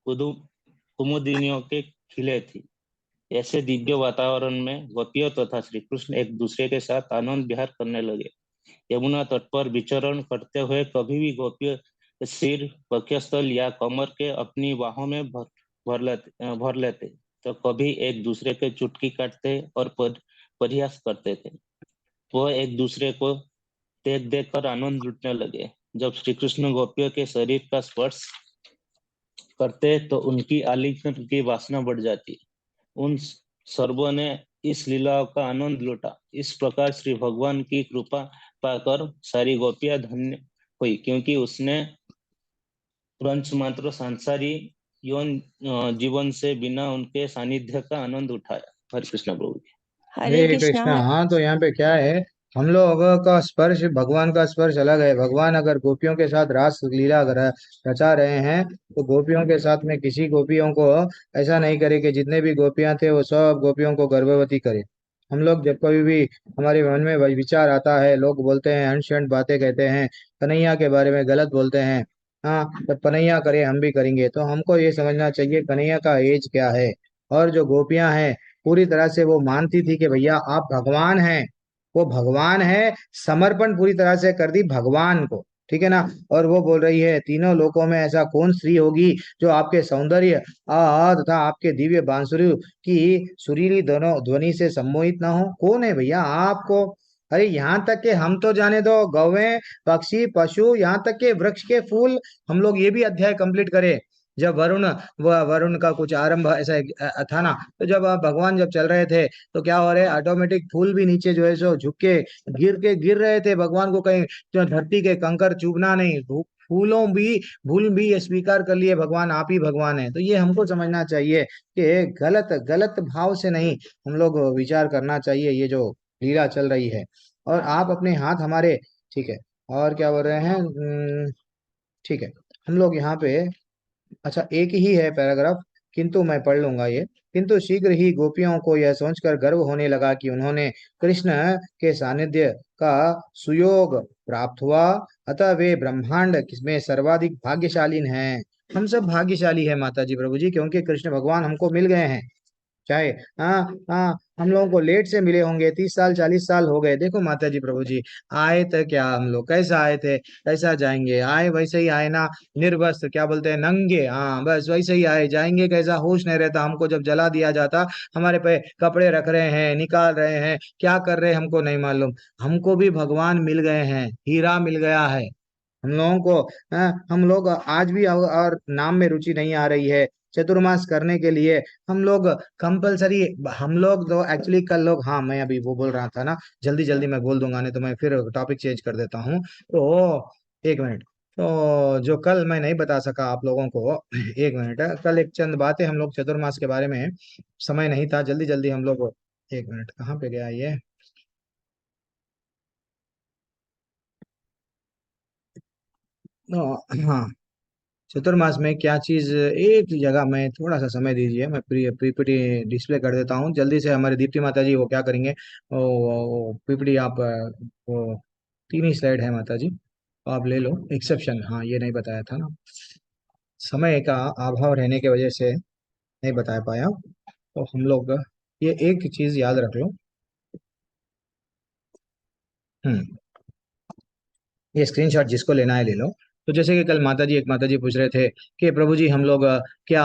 Speaker 7: कुमुदिनियों के खिले थी। ऐसे दिव्य वातावरण में गोपियों तथा श्री कृष्ण एक दूसरे के साथ आनंद विहार करने लगे। यमुना तट पर विचरण करते हुए कभी भी गोपियों सिर, वक्षस्थल या कमर के अपनी बाहों में भर लेते तो कभी एक दूसरे के चुटकी काटते और परिहास करते थे। वो एक दूसरे को देख कर आनंद लुटने लगे। जब श्री कृष्ण गोपियों के शरीर का स्पर्श करते तो उनकी आलिंगन की वासना बढ़ जाती। उन सर्वों ने इस लीला का आनंद लूटा। इस प्रकार श्री भगवान की कृपा पाकर सारी गोपियां धन्य हुई, क्योंकि उसने तुरंत मात्र सांसारिक यौन जीवन से बिना उनके सानिध्य का आनंद उठाया। हरे कृष्ण प्रभु जी।
Speaker 3: हरे
Speaker 2: हरे
Speaker 3: कृष्णा।
Speaker 2: कृष्णा। हाँ, तो यहाँ पे क्या है, हम लोग का स्पर्श, भगवान का स्पर्श अलग है। भगवान अगर गोपियों के साथ रास लीला रचा रहे हैं तो गोपियों के साथ में किसी गोपियों को ऐसा नहीं करे कि जितने भी गोपियां थे वो सब गोपियों को गर्भवती करे। हम लोग जब कभी भी हमारे मन में विचार आता है, लोग बोलते हैं अंश बातें कहते हैं, कन्हैया के बारे में गलत बोलते हैं, हाँ, तो कन्हैया करे हम भी करेंगे। तो हमको ये समझना चाहिए कन्हैया का एज क्या है। और जो गोपियां हैं पूरी तरह से वो मानती थी कि भैया आप भगवान हैं, वो भगवान है, समर्पण पूरी तरह से कर दी भगवान को, ठीक है ना। और वो बोल रही है तीनों लोकों में ऐसा कौन स्त्री होगी जो आपके सौंदर्य तथा आपके दिव्य बांसुरी की सुरीली दोनों ध्वनि से सम्मोहित ना हो। कौन है भैया आपको। अरे यहाँ तक के हम तो जाने दो, गौवें, पक्षी, पशु, यहाँ तक के वृक्ष के फूल, हम लोग ये भी अध्याय कंप्लीट करें। जब वरुण का कुछ आरंभ ऐसा था ना, तो जब भगवान जब चल रहे थे तो क्या हो रहे, ऑटोमेटिक फूल भी नीचे जो है सो झुक के गिर रहे थे। भगवान को कहीं जो धरती के कंकर चुभना नहीं, फूल भी ये स्वीकार कर लिए भगवान आप ही भगवान है। तो ये हमको समझना चाहिए कि गलत गलत भाव से नहीं हम लोग विचार करना चाहिए ये जो लीला चल रही है। और आप अपने हाथ हमारे, ठीक है, और क्या बोल रहे हैं, ठीक है, हम लोग यहाँ पे, अच्छा एक ही है पैराग्राफ किंतु मैं पढ़ लूंगा ये। किंतु शीघ्र ही गोपियों को यह सोचकर गर्व होने लगा कि उन्होंने कृष्ण के सानिध्य का सुयोग प्राप्त हुआ, अतः वे ब्रह्मांड में सर्वाधिक भाग्यशाली हैं। हम सब भाग्यशाली है माता जी प्रभु जी, क्योंकि कृष्ण भगवान हमको मिल गए हैं। चाहे हाँ हाँ हम लोगों को लेट से मिले होंगे, 30 साल 40 साल हो गए। देखो माता जी प्रभु जी, आए थे क्या हम लोग, कैसा आए थे कैसा जाएंगे, आए वैसे ही आए ना, निर्वस्त्र क्या बोलते हैं, नंगे, हाँ बस वैसे ही आए, जाएंगे कैसा, होश नहीं रहता हमको। जब जला दिया जाता, हमारे पे कपड़े रख रहे हैं, निकाल रहे हैं, क्या कर रहे हैं हमको नहीं मालूम। हमको भी भगवान मिल गए हैं, हीरा मिल गया है हम लोगों को। हम लोग आज भी और नाम में रुचि नहीं आ रही है चतुर्मास करने के लिए। हम लोग कंपलसरी, हम लोग तो एक्चुअली कल लोग, हाँ मैं अभी वो बोल रहा था ना, जल्दी जल्दी मैं बोल दूंगा, नहीं तो मैं फिर टॉपिक चेंज कर देता हूँ। तो एक मिनट, तो जो कल मैं नहीं बता सका आप लोगों को, एक मिनट, कल एक चंद बातें हम लोग चतुर्मास के बारे में, समय नहीं था, जल्दी जल्दी हम लोग, एक मिनट कहाँ पे गया ये, हाँ चतुर्मास में क्या चीज, एक जगह में थोड़ा सा समय दीजिए, मैं पीपीटी डिस्प्ले कर देता हूँ जल्दी से। हमारे दीप्ति माता जी वो क्या करेंगे, वो पीपीटी आप वो 3 ही स्लाइड है माता जी, आप ले लो। एक्सेप्शन, हाँ ये नहीं बताया था ना, समय का अभाव रहने की वजह से नहीं बता पाया। तो हम लोग ये एक चीज याद रख लो। हम्म, ये स्क्रीनशॉट जिसको लेना है ले लो। तो जैसे कि कल माता जी, एक माता जी पूछ रहे थे कि प्रभु जी हम लोग क्या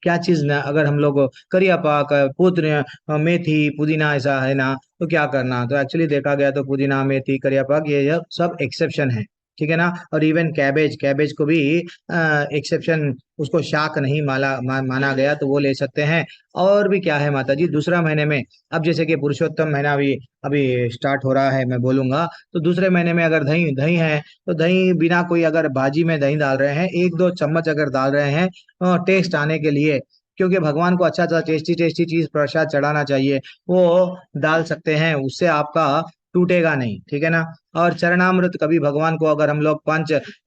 Speaker 2: क्या चीज ना, अगर हम लोग करिया पाक पुदीना मेथी पुदीना ऐसा है ना, तो क्या करना। तो एक्चुअली देखा गया तो पुदीना मेथी करिया पाक ये सब एक्सेप्शन है, ठीक है ना। और इवन कैबेज, कैबेज को भी एक्सेप्शन, उसको शाक नहीं माना गया, तो वो ले सकते हैं। और भी क्या है माता जी दूसरा महीने में, अब जैसे कि पुरुषोत्तम महीना भी अभी स्टार्ट हो रहा है, मैं बोलूंगा। तो दूसरे महीने में अगर दही दही है, तो दही बिना कोई, अगर भाजी में दही डाल रहे हैं, 1-2 चम्मच अगर डाल रहे हैं टेस्ट आने के लिए, क्योंकि भगवान को अच्छा अच्छा टेस्टी टेस्टी चीज प्रसाद चढ़ाना चाहिए, वो डाल सकते हैं, उससे आपका टूटेगा नहीं, ठीक है ना। और चरणामृत कभी भगवान को, अगर हम लोग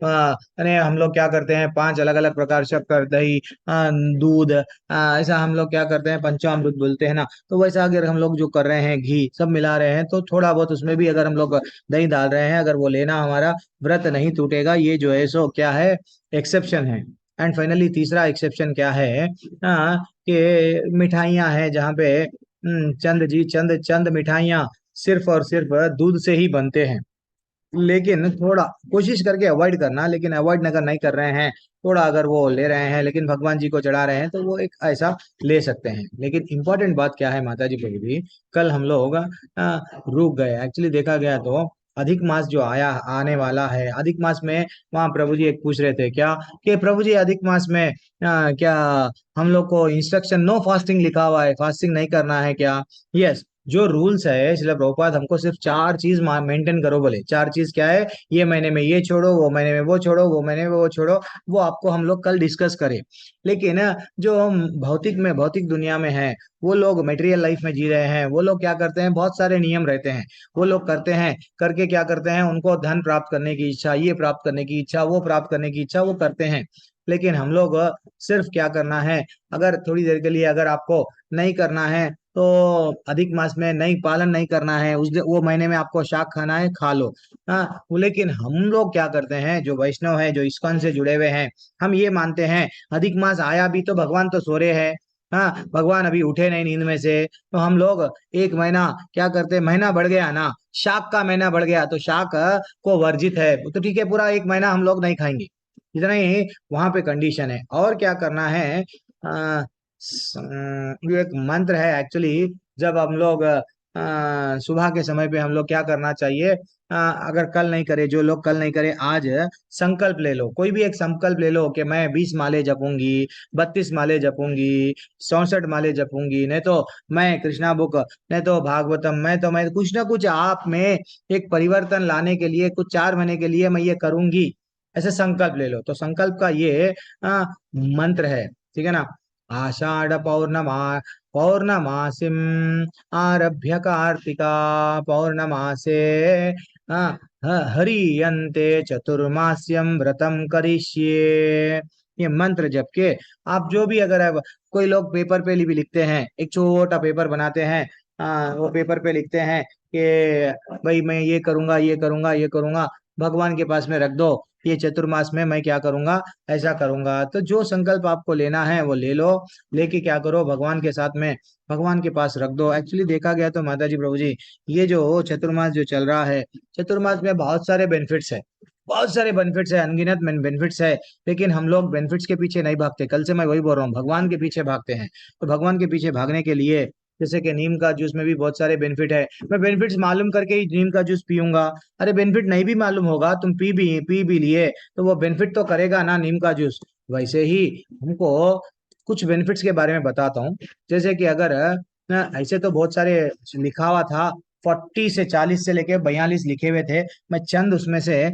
Speaker 2: अरे हम लोग क्या करते हैं, 5 अलग अलग प्रकार शक्कर दही दूध, ऐसा हम लोग क्या करते हैं, पंचामृत बोलते हैं ना। तो वैसा अगर हम लोग जो कर रहे हैं, घी सब मिला रहे हैं, तो थोड़ा बहुत उसमें भी अगर हम लोग दही डाल रहे हैं, अगर वो लेना, हमारा व्रत नहीं टूटेगा। ये जो है सो क्या है, एक्सेप्शन है। एंड फाइनली तीसरा एक्सेप्शन क्या है, कि मिठाइयाँ हैं जहाँ पे चंद जी, चंद चंद मिठाइयाँ सिर्फ और सिर्फ दूध से ही बनते हैं। लेकिन थोड़ा कोशिश करके अवॉइड करना, लेकिन अवॉइड अगर नहीं कर रहे हैं, थोड़ा अगर वो ले रहे हैं लेकिन भगवान जी को चढ़ा रहे हैं, तो वो एक ऐसा ले सकते हैं। लेकिन इंपॉर्टेंट बात क्या है माता जी प्रभु जी, कल हम लोग रुक गए। एक्चुअली देखा गया तो अधिक मास जो आया आने वाला है, अधिक मास में वहाँ प्रभु जी एक पूछ रहे थे क्या, कि प्रभु जी अधिक मास में क्या हम लोग को इंस्ट्रक्शन नो फास्टिंग लिखा हुआ है, फास्टिंग नहीं करना है क्या। यस, जो रूल्स है इसलिए प्रभुपाद हमको सिर्फ 4 चीज मेंटेन करो बोले। 4 चीज क्या है, ये महीने में ये छोड़ो, वो महीने में वो छोड़ो, वो महीने में वो छोड़ो, वो आपको हम लोग कल डिस्कस करें। लेकिन जो हम भौतिक में, भौतिक दुनिया में है, वो लोग मटेरियल लाइफ में जी रहे हैं, वो लोग क्या करते हैं, बहुत सारे नियम रहते हैं, वो लोग करते हैं, करके क्या करते हैं, उनको धन प्राप्त करने की इच्छा, ये प्राप्त करने की इच्छा, वो प्राप्त करने की इच्छा, वो करते हैं। लेकिन हम लोग सिर्फ क्या करना है, अगर थोड़ी देर के लिए अगर आपको नहीं करना है, तो अधिक मास में नहीं पालन नहीं करना है, वो महीने में आपको शाक खाना है, खा लो। हाँ, लेकिन हम लोग क्या करते हैं, जो वैष्णव है, जो इस्कॉन से जुड़े हुए हैं, हम ये मानते हैं अधिक मास आया भी तो भगवान तो सो रहे हैं, हाँ भगवान अभी उठे नहीं नींद में से। तो हम लोग एक महीना क्या करते हैं, महीना बढ़ गया ना, शाक का महीना बढ़ गया, तो शाक को वर्जित है, तो ठीक है, पूरा एक महीना हम लोग नहीं खाएंगे, इतना ही वहां पे कंडीशन है। और क्या करना है, ये एक मंत्र है एक्चुअली। जब हम लोग सुबह के समय पे हम लोग क्या करना चाहिए, अगर कल नहीं करे, जो लोग कल नहीं करे, आज संकल्प ले लो, कोई भी एक संकल्प ले लो कि मैं 20 माले जपूंगी, 32 माले जपूंगी, 64 माले जपूंगी, नहीं तो मैं कृष्णा बुक, नहीं तो भागवतम, मैं कुछ ना कुछ आप में एक परिवर्तन लाने के लिए, कुछ 4 महीने के लिए मैं ये करूंगी, ऐसे संकल्प ले लो। तो संकल्प का ये मंत्र है, ठीक है ना। आषाढ़ पौर्णमा पौर्णमासीम आरभ्य कार्तिका पौर्णमासे हाँ, हरियन्ते चतुर्मास्यम व्रतम करिष्ये। ये मंत्र जप के आप जो भी, अगर अब कोई लोग पेपर पे भी लिखते हैं, एक छोटा पेपर बनाते हैं, वो पेपर पे लिखते हैं कि भाई मैं ये करूंगा, ये करूंगा, ये करूंगा, भगवान के पास में रख दो, ये चतुर्मास में मैं क्या करूंगा, ऐसा करूंगा। तो जो संकल्प आपको लेना है वो ले लो, लेके क्या करो, भगवान के साथ में भगवान के पास रख दो। एक्चुअली देखा गया तो माता जी प्रभु जी, ये जो चतुर्मास जो चल रहा है, चतुर्मास में बहुत सारे बेनिफिट्स है, बहुत सारे बेनिफिट्स है, अनगिनत बेनिफिट्स है, लेकिन हम लोग बेनिफिट्स के पीछे नहीं भागते। कल से मैं वही बोल रहा हूँ, भगवान के पीछे भागते हैं। तो भगवान के पीछे भागने के लिए, जैसे कि नीम का जूस में भी बहुत सारे बेनिफिट है, मैं बेनिफिट्स मालूम करके ही नीम का जूस पीऊंगा। अरे बेनिफिट नहीं भी मालूम होगा, तुम पी भी लिए तो वो बेनिफिट तो करेगा ना नीम का जूस। वैसे ही हमको कुछ बेनिफिट्स के बारे में बताता हूँ। जैसे कि अगर ऐसे तो बहुत सारे लिखा हुआ था, 40 से 40 से लेके 42 लिखे हुए थे, मैं चंद उसमें से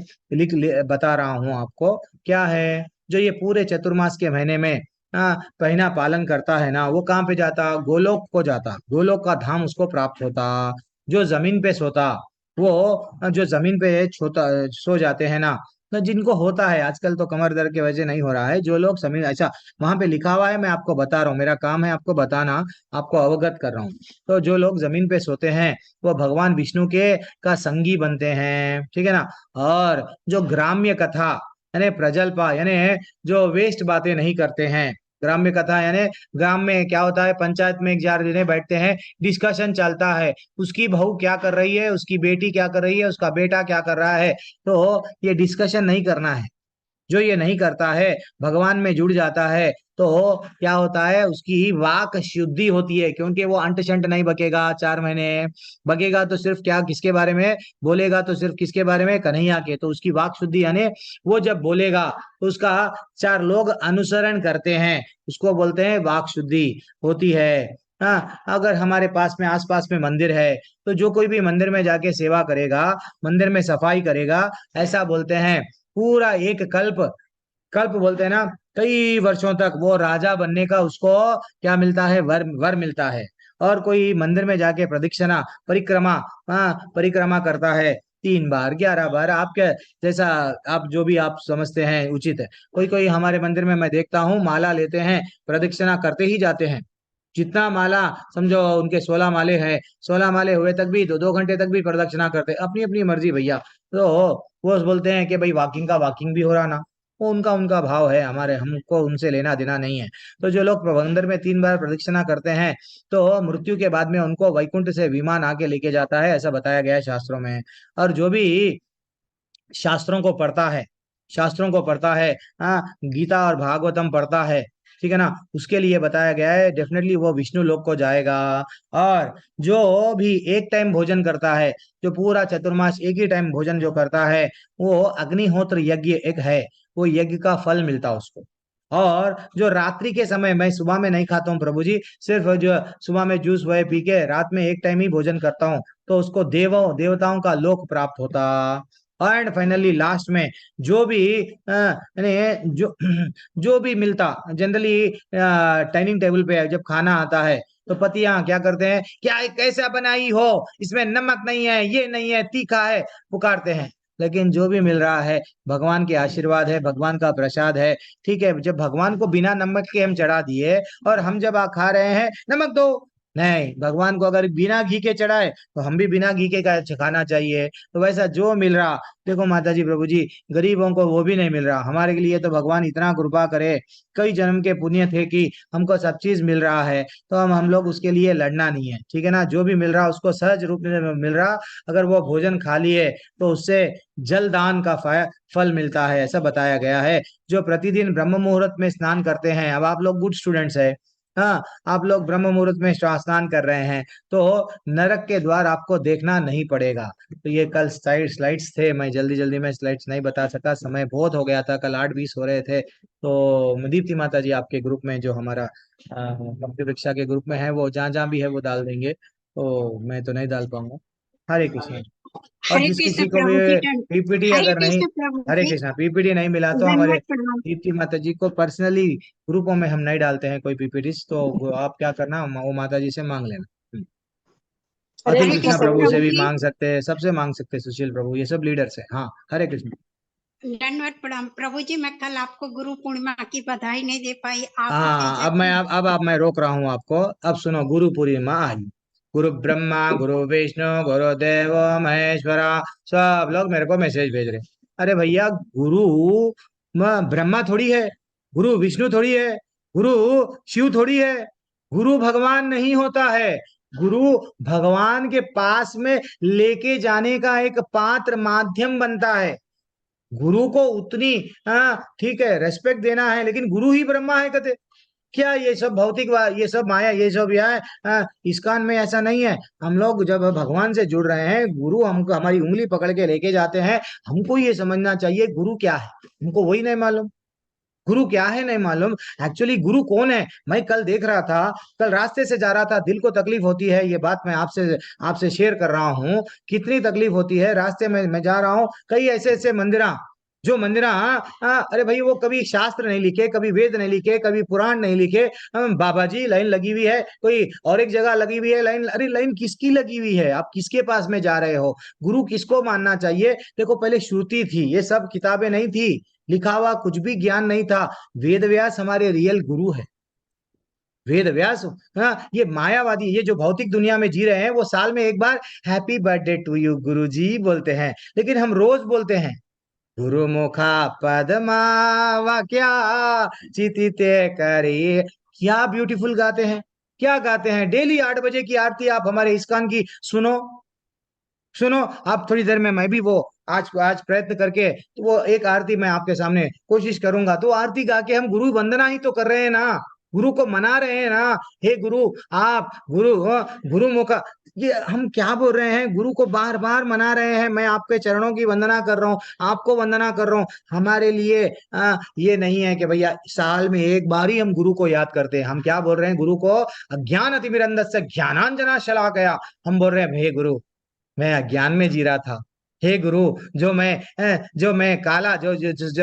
Speaker 2: बता रहा हूँ आपको। क्या है, जो ये पूरे चतुर्मास के महीने में पहना पालन करता है ना, वो कहाँ पे जाता, गोलोक को जाता, गोलोक का धाम उसको प्राप्त होता। जो जमीन पे सोता, वो जो जमीन पे सो जाते हैं ना, तो जिनको होता है, आजकल तो कमर दर्द की वजह नहीं हो रहा है, जो लोग जमीन, ऐसा वहां पे लिखा हुआ है, मैं आपको बता रहा हूँ, मेरा काम है आपको बताना, आपको अवगत कर रहा हूँ। तो जो लोग जमीन पे सोते हैं वो भगवान विष्णु के का संगी बनते हैं, ठीक है ना। और जो ग्राम्य कथा यानी प्रजल्पा यानी जो वेस्ट बातें नहीं करते हैं, ग्राम्य कथा यानी ग्राम में क्या होता है, पंचायत में एक चार जने बैठते हैं, डिस्कशन चलता है, उसकी बहू क्या कर रही है, उसकी बेटी क्या कर रही है, उसका बेटा क्या कर रहा है, तो ये डिस्कशन नहीं करना है। जो ये नहीं करता है, भगवान में जुड़ जाता है, तो क्या होता है, उसकी वाक शुद्धि होती है, क्योंकि वो अंट शंट नहीं बकेगा 4 महीने। बकेगा तो सिर्फ क्या, किसके बारे में बोलेगा, तो सिर्फ किसके बारे में, कन्हैया के। तो उसकी वाक शुद्धि यानी वो जब बोलेगा तो उसका 4 लोग अनुसरण करते हैं, उसको बोलते हैं वाक शुद्धि होती है। हाँ, अगर हमारे पास में आसपास में मंदिर है, तो जो कोई भी मंदिर में जाके सेवा करेगा, मंदिर में सफाई करेगा, ऐसा बोलते हैं पूरा एक कल्प, कल्प बोलते हैं ना, कई वर्षों तक वो राजा बनने का उसको क्या मिलता है, वर वर मिलता है। और कोई मंदिर में जाके प्रदक्षिणा परिक्रमा, परिक्रमा करता है 3 बार 11 बार, आपके जैसा, आप जो भी आप समझते हैं उचित है। कोई कोई हमारे मंदिर में मैं देखता हूँ माला लेते हैं, प्रदक्षिणा करते ही जाते हैं, जितना माला, समझो उनके 16 माले हैं, 16 माले हुए तक भी 2-2 घंटे तक भी प्रदक्षिणा करते, अपनी अपनी मर्जी भैया। तो वो बोलते हैं कि भाई वॉकिंग का वॉकिंग भी हो रहा ना, वो उनका उनका भाव है, हमारे हमको उनसे लेना देना नहीं है। तो जो लोग मंदिर में 3 बार प्रदक्षिणा करते हैं, तो मृत्यु के बाद में उनको वैकुंठ से विमान आके लेके जाता है, ऐसा बताया गया है शास्त्रों में। और जो भी शास्त्रों को पढ़ता है, शास्त्रों को पढ़ता है, हाँ, गीता और भागवतम पढ़ता है, ठीक है ना, उसके लिए बताया गया है डेफिनेटली वो विष्णु लोक को जाएगा। और जो भी एक टाइम भोजन करता है, जो पूरा चतुर्मास एक ही टाइम भोजन जो करता है, वो अग्निहोत्र यज्ञ एक है, वो यज्ञ का फल मिलता है उसको। और जो रात्रि के समय, मैं सुबह में नहीं खाता हूँ प्रभु जी, सिर्फ जो सुबह में जूस वह पी के रात में एक टाइम ही भोजन करता हूँ, तो उसको देवताओं का लोक प्राप्त होता। एंड फाइनली लास्ट में जो भी यानी जो जो भी मिलता, जनरली डाइनिंग टेबल पे जब खाना आता है, तो पतियां क्या करते हैं, क्या कैसा बनाई हो, इसमें नमक नहीं है, ये नहीं है, तीखा है, पुकारते हैं। लेकिन जो भी मिल रहा है भगवान के आशीर्वाद है, भगवान का प्रसाद है, ठीक है। जब भगवान को बिना नमक के हम चढ़ा दिए, और हम जब खा रहे हैं, नमक दो, नहीं, भगवान को अगर बिना घी के चढ़ाए तो हम भी बिना घी के खाना चाहिए। तो वैसा जो मिल रहा, देखो माता जी प्रभु जी, गरीबों को वो भी नहीं मिल रहा, हमारे लिए तो भगवान इतना कृपा करे, कई जन्म के पुण्य थे कि हमको सब चीज मिल रहा है, तो हम लोग उसके लिए लड़ना नहीं है, ठीक है ना। जो भी मिल रहा उसको सहज रूप में मिल रहा, अगर वो भोजन खा लिए तो उससे जल दान का फल मिलता है, ऐसा बताया गया है। जो प्रतिदिन ब्रह्म मुहूर्त में स्नान करते हैं, अब आप लोग गुड स्टूडेंट्स है, हाँ, आप लोग ब्रह्म मुहूर्त में स्नान कर रहे हैं, तो नरक के द्वार आपको देखना नहीं पड़ेगा। तो ये कल स्लाइड्स थे, मैं जल्दी जल्दी में स्लाइड्स नहीं बता सका, समय बहुत हो गया था, कल 8:20 हो रहे थे। तो दीप्ति माता जी आपके ग्रुप में, जो हमारा कंप्यूटर कक्षा के ग्रुप में है, वो जहाँ जहाँ भी है वो डाल देंगे, तो मैं तो नहीं डाल पाऊंगा। हरे कृष्ण। और
Speaker 8: हरे
Speaker 2: जिस
Speaker 8: कृष्ण
Speaker 2: किसी को भी
Speaker 8: प्रभु जी दंड
Speaker 2: पीपीटी
Speaker 8: हरे
Speaker 2: अगर नहीं,
Speaker 8: कृष्ण प्रभु
Speaker 2: हरे
Speaker 8: जी
Speaker 2: कृष्णा, पीपीटी नहीं मिला तो हमारे
Speaker 8: दंडवत प्रणाम।
Speaker 2: दीप्ति माता जी को पर्सनली ग्रुपों में हम नहीं डालते हैं कोई पीपीटीज, तो आप क्या करना, वो माता जी से मांग लेना।
Speaker 3: हरे
Speaker 2: अतुल
Speaker 8: हरे
Speaker 2: कृष्णा
Speaker 8: कृष्ण
Speaker 3: कृष्ण
Speaker 2: प्रभु से
Speaker 8: प्रभु
Speaker 2: भी
Speaker 8: जी
Speaker 2: मांग सकते हैं, सबसे मांग सकते हैं, सुशील प्रभु, ये सब लीडर्स है। हाँ, हरे कृष्ण।
Speaker 8: दंडवत प्रणाम प्रभु जी। मैं कल आपको गुरु पूर्णिमा की बधाई नहीं दे पाई, आप ही
Speaker 2: हाँ,
Speaker 8: जैसे
Speaker 2: अब मैं रोक रहा हूँ आपको, अब सुनो, गुरु पूर्णिमा आई, गुरु ब्रह्मा गुरु विष्णु गुरु देव महेश्वरा, सब लोग मेरे को मैसेज भेज रहे हैं। अरे भैया, गुरु ब्रह्मा थोड़ी है, गुरु विष्णु थोड़ी है, गुरु शिव थोड़ी है, गुरु भगवान नहीं होता है। गुरु भगवान के पास में लेके जाने का एक पात्र माध्यम बनता है। गुरु को उतनी, हाँ ठीक है, रेस्पेक्ट देना है, लेकिन गुरु ही ब्रह्मा है कहते। क्या ये सब भौतिक ये सब माया, ये सब यह है, इस्कॉन में ऐसा नहीं है। हम लोग जब भगवान से जुड़ रहे हैं, गुरु हमको हमारी उंगली पकड़ के लेके जाते हैं। हमको ये समझना चाहिए गुरु क्या है, हमको वही नहीं मालूम। गुरु क्या है नहीं मालूम। एक्चुअली गुरु कौन है? मैं कल देख रहा था, कल रास्ते से जा रहा था, दिल को तकलीफ होती है, ये बात मैं आपसे आपसे शेयर कर रहा हूँ। कितनी तकलीफ होती है, रास्ते में मैं जा रहा हूँ, कई ऐसे ऐसे मंदिरा, जो मंदिरा, अरे भाई वो कभी शास्त्र नहीं लिखे, कभी वेद नहीं लिखे, कभी पुराण नहीं लिखे। बाबा जी लाइन लगी हुई है, कोई और एक जगह लगी हुई है लाइन। अरे लाइन किसकी लगी हुई है? आप किसके पास में जा रहे हो? गुरु किसको मानना चाहिए? देखो, पहले श्रुति थी, ये सब किताबें नहीं थी, लिखा हुआ कुछ भी ज्ञान नहीं था। वेद व्यास हमारे रियल गुरु है। वेद व्यास, हाँ, ये मायावादी, ये जो भौतिक दुनिया में जी रहे हैं, वो साल में एक बार हैप्पी बर्थडे टू यू गुरु जी बोलते हैं, लेकिन हम रोज बोलते हैं गुरु मुखा पद्मा वाक्या चितिते करी। क्या ब्यूटीफुल गाते हैं, क्या गाते हैं। डेली 8 बजे की आरती आप हमारे इस्कॉन की सुनो, सुनो। आप थोड़ी देर में मैं भी वो आज आज प्रयत्न करके तो वो एक आरती मैं आपके सामने कोशिश करूंगा। तो आरती गा के हम गुरु वंदना ही तो कर रहे हैं ना, गुरु को मना रहे हैं ना। हे गुरु, आप गुरु, गुरु मुखा, ये हम क्या बोल रहे हैं? गुरु को बार बार मना रहे हैं। मैं आपके चरणों की वंदना कर रहा हूँ, आपको वंदना कर रहा हूँ। हमारे लिए ये नहीं है कि भैया साल में एक बार ही हम गुरु को याद करते हैं। हम क्या बोल रहे हैं? गुरु को अज्ञान अतिमिरंदस्य ज्ञानांजना शलाकया, हम बोल रहे हैं हे गुरु, मैं अज्ञान में जी रहा था। हे गुरु, जो मैं काला, जो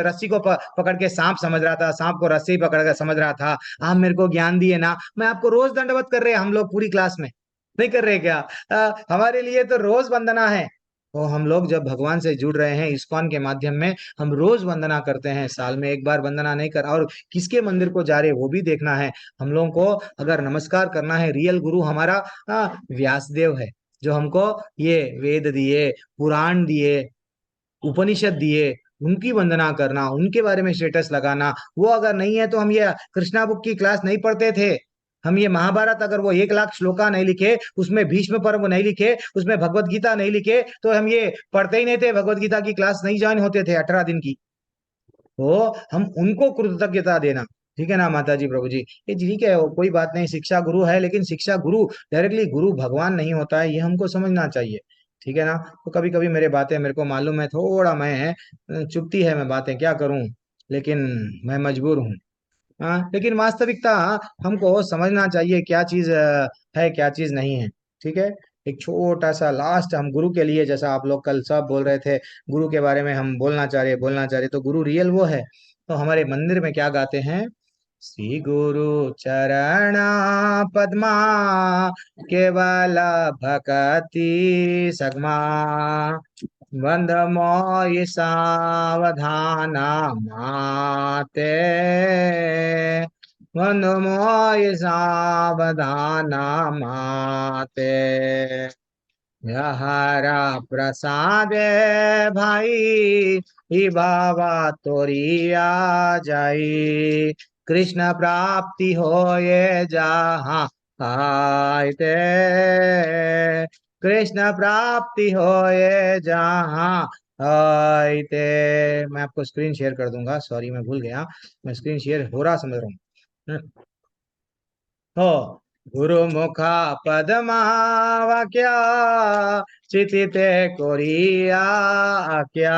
Speaker 2: रस्सी को पकड़ के सांप समझ रहा था, सांप को रस्सी पकड़ कर समझ रहा था, आप मेरे को ज्ञान दिए ना। मैं आपको रोज दंडवत कर रहे हैं, हम लोग पूरी क्लास में नहीं कर रहे क्या? हमारे लिए तो रोज वंदना है। तो हम लोग जब भगवान से जुड़ रहे हैं इस्कॉन के माध्यम में, हम रोज वंदना करते हैं, साल में एक बार वंदना नहीं कर। और किसके मंदिर को जा रहे वो भी देखना है हम लोगों को। अगर नमस्कार करना है, रियल गुरु हमारा व्यासदेव है, जो हमको ये वेद दिए, पुराण दिए, उपनिषद दिए, उनकी वंदना करना, उनके बारे में स्टेटस लगाना। वो अगर नहीं है तो हम ये कृष्णा बुक की क्लास नहीं पढ़ते थे। हम ये महाभारत, अगर वो 1 लाख श्लोका नहीं लिखे, उसमें भीष्म पर्व नहीं लिखे, उसमें भगवत गीता नहीं लिखे, तो हम ये पढ़ते ही नहीं थे, भगवत गीता की क्लास नहीं ज्वाइन होते थे 18 दिन की। तो हम उनको कृतज्ञता देना। ठीक है ना माता जी, प्रभु जी, ये ठीक है, वो कोई बात नहीं, शिक्षा गुरु है, लेकिन शिक्षा गुरु डायरेक्टली गुरु भगवान नहीं होता है, ये हमको समझना चाहिए। ठीक है ना? तो कभी कभी मेरे बातें, मेरे को मालूम है थोड़ा मैं चुपती है, मैं बातें क्या करूं, लेकिन मैं मजबूर हूँ। हाँ, लेकिन वास्तविकता हमको समझना चाहिए, क्या चीज है, क्या चीज नहीं है। ठीक है? एक छोटा सा लास्ट हम गुरु के लिए, जैसा आप लोग कल सब बोल रहे थे, गुरु के बारे में हम बोलना चाह रहे, तो गुरु रियल वो है। तो हमारे मंदिर में क्या गाते हैं? श्री गुरु चरण पद्मा केवल भक्ति सगमा बंध मोय सावधाना माते बंध मोय सावधाना माते हरा प्रसाद भाई ही बाबा तोरिया जाई कृष्ण प्राप्ति होए जहाँ आयते कृष्ण प्राप्ति होए जहाँ आयते। मैं आपको स्क्रीन शेयर कर दूंगा, सॉरी मैं भूल गया, मैं स्क्रीन शेयर हो रहा समझ रहा हूँ। हो गुरु मुखा पद्मा वाक्या चितिते कोरिया आज्ञा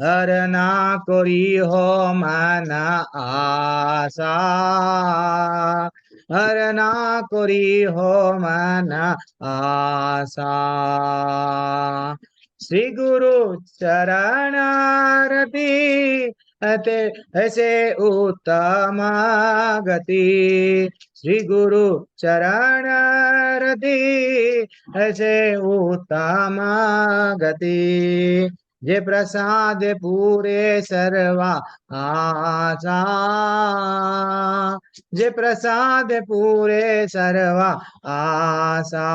Speaker 2: हरना कोरी हो मन आशा हरना कोरी हो मन आशा। श्री गुरु चरण रति अते ऐसे उत्तम गति श्री गुरु चरण रति ऐसे उत्तम गति जे प्रसाद पूरे सर्वा आशा जे प्रसाद पूरे सर्वा आशा।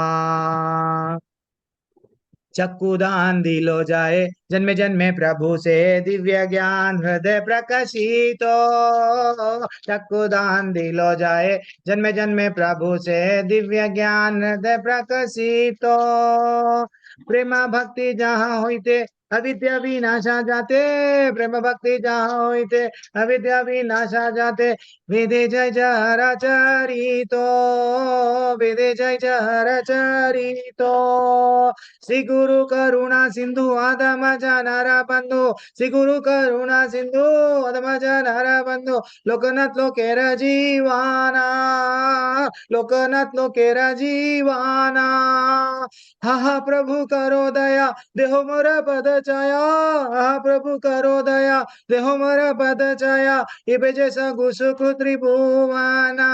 Speaker 2: चक्षुदान दिलो जाए, जन्मे जन्मे प्रभु से दिव्य ज्ञान हृदय प्रकाशित हो। चक्षुदान दिलो जाए, जन्मे जन्मे प्रभु से दिव्य ज्ञान हृदय प्रकाशित हो। प्रेम भक्ति जहाँ होइते अविद्या विनाशा जाते, प्रेम भक्ति जहाँ होइते अविद्या विनाशा जाते। विधि जय जहर चरितो, विधि जय जहर चरितो। श्री गुरु करुणा सिंधु आदम जनर बंधु, श्री गुरु करुणा सिंधु आदम जनर बंधु। लोकनाथ लोकेर जीवाना, लोकनाथ लोकेर जीवाना। हा प्रभु करो दया, देहो मोर पद छाया। हा प्रभु करो दया, देहो मोर पद छाया। इबे जैसा गुसुख त्रिभुवना,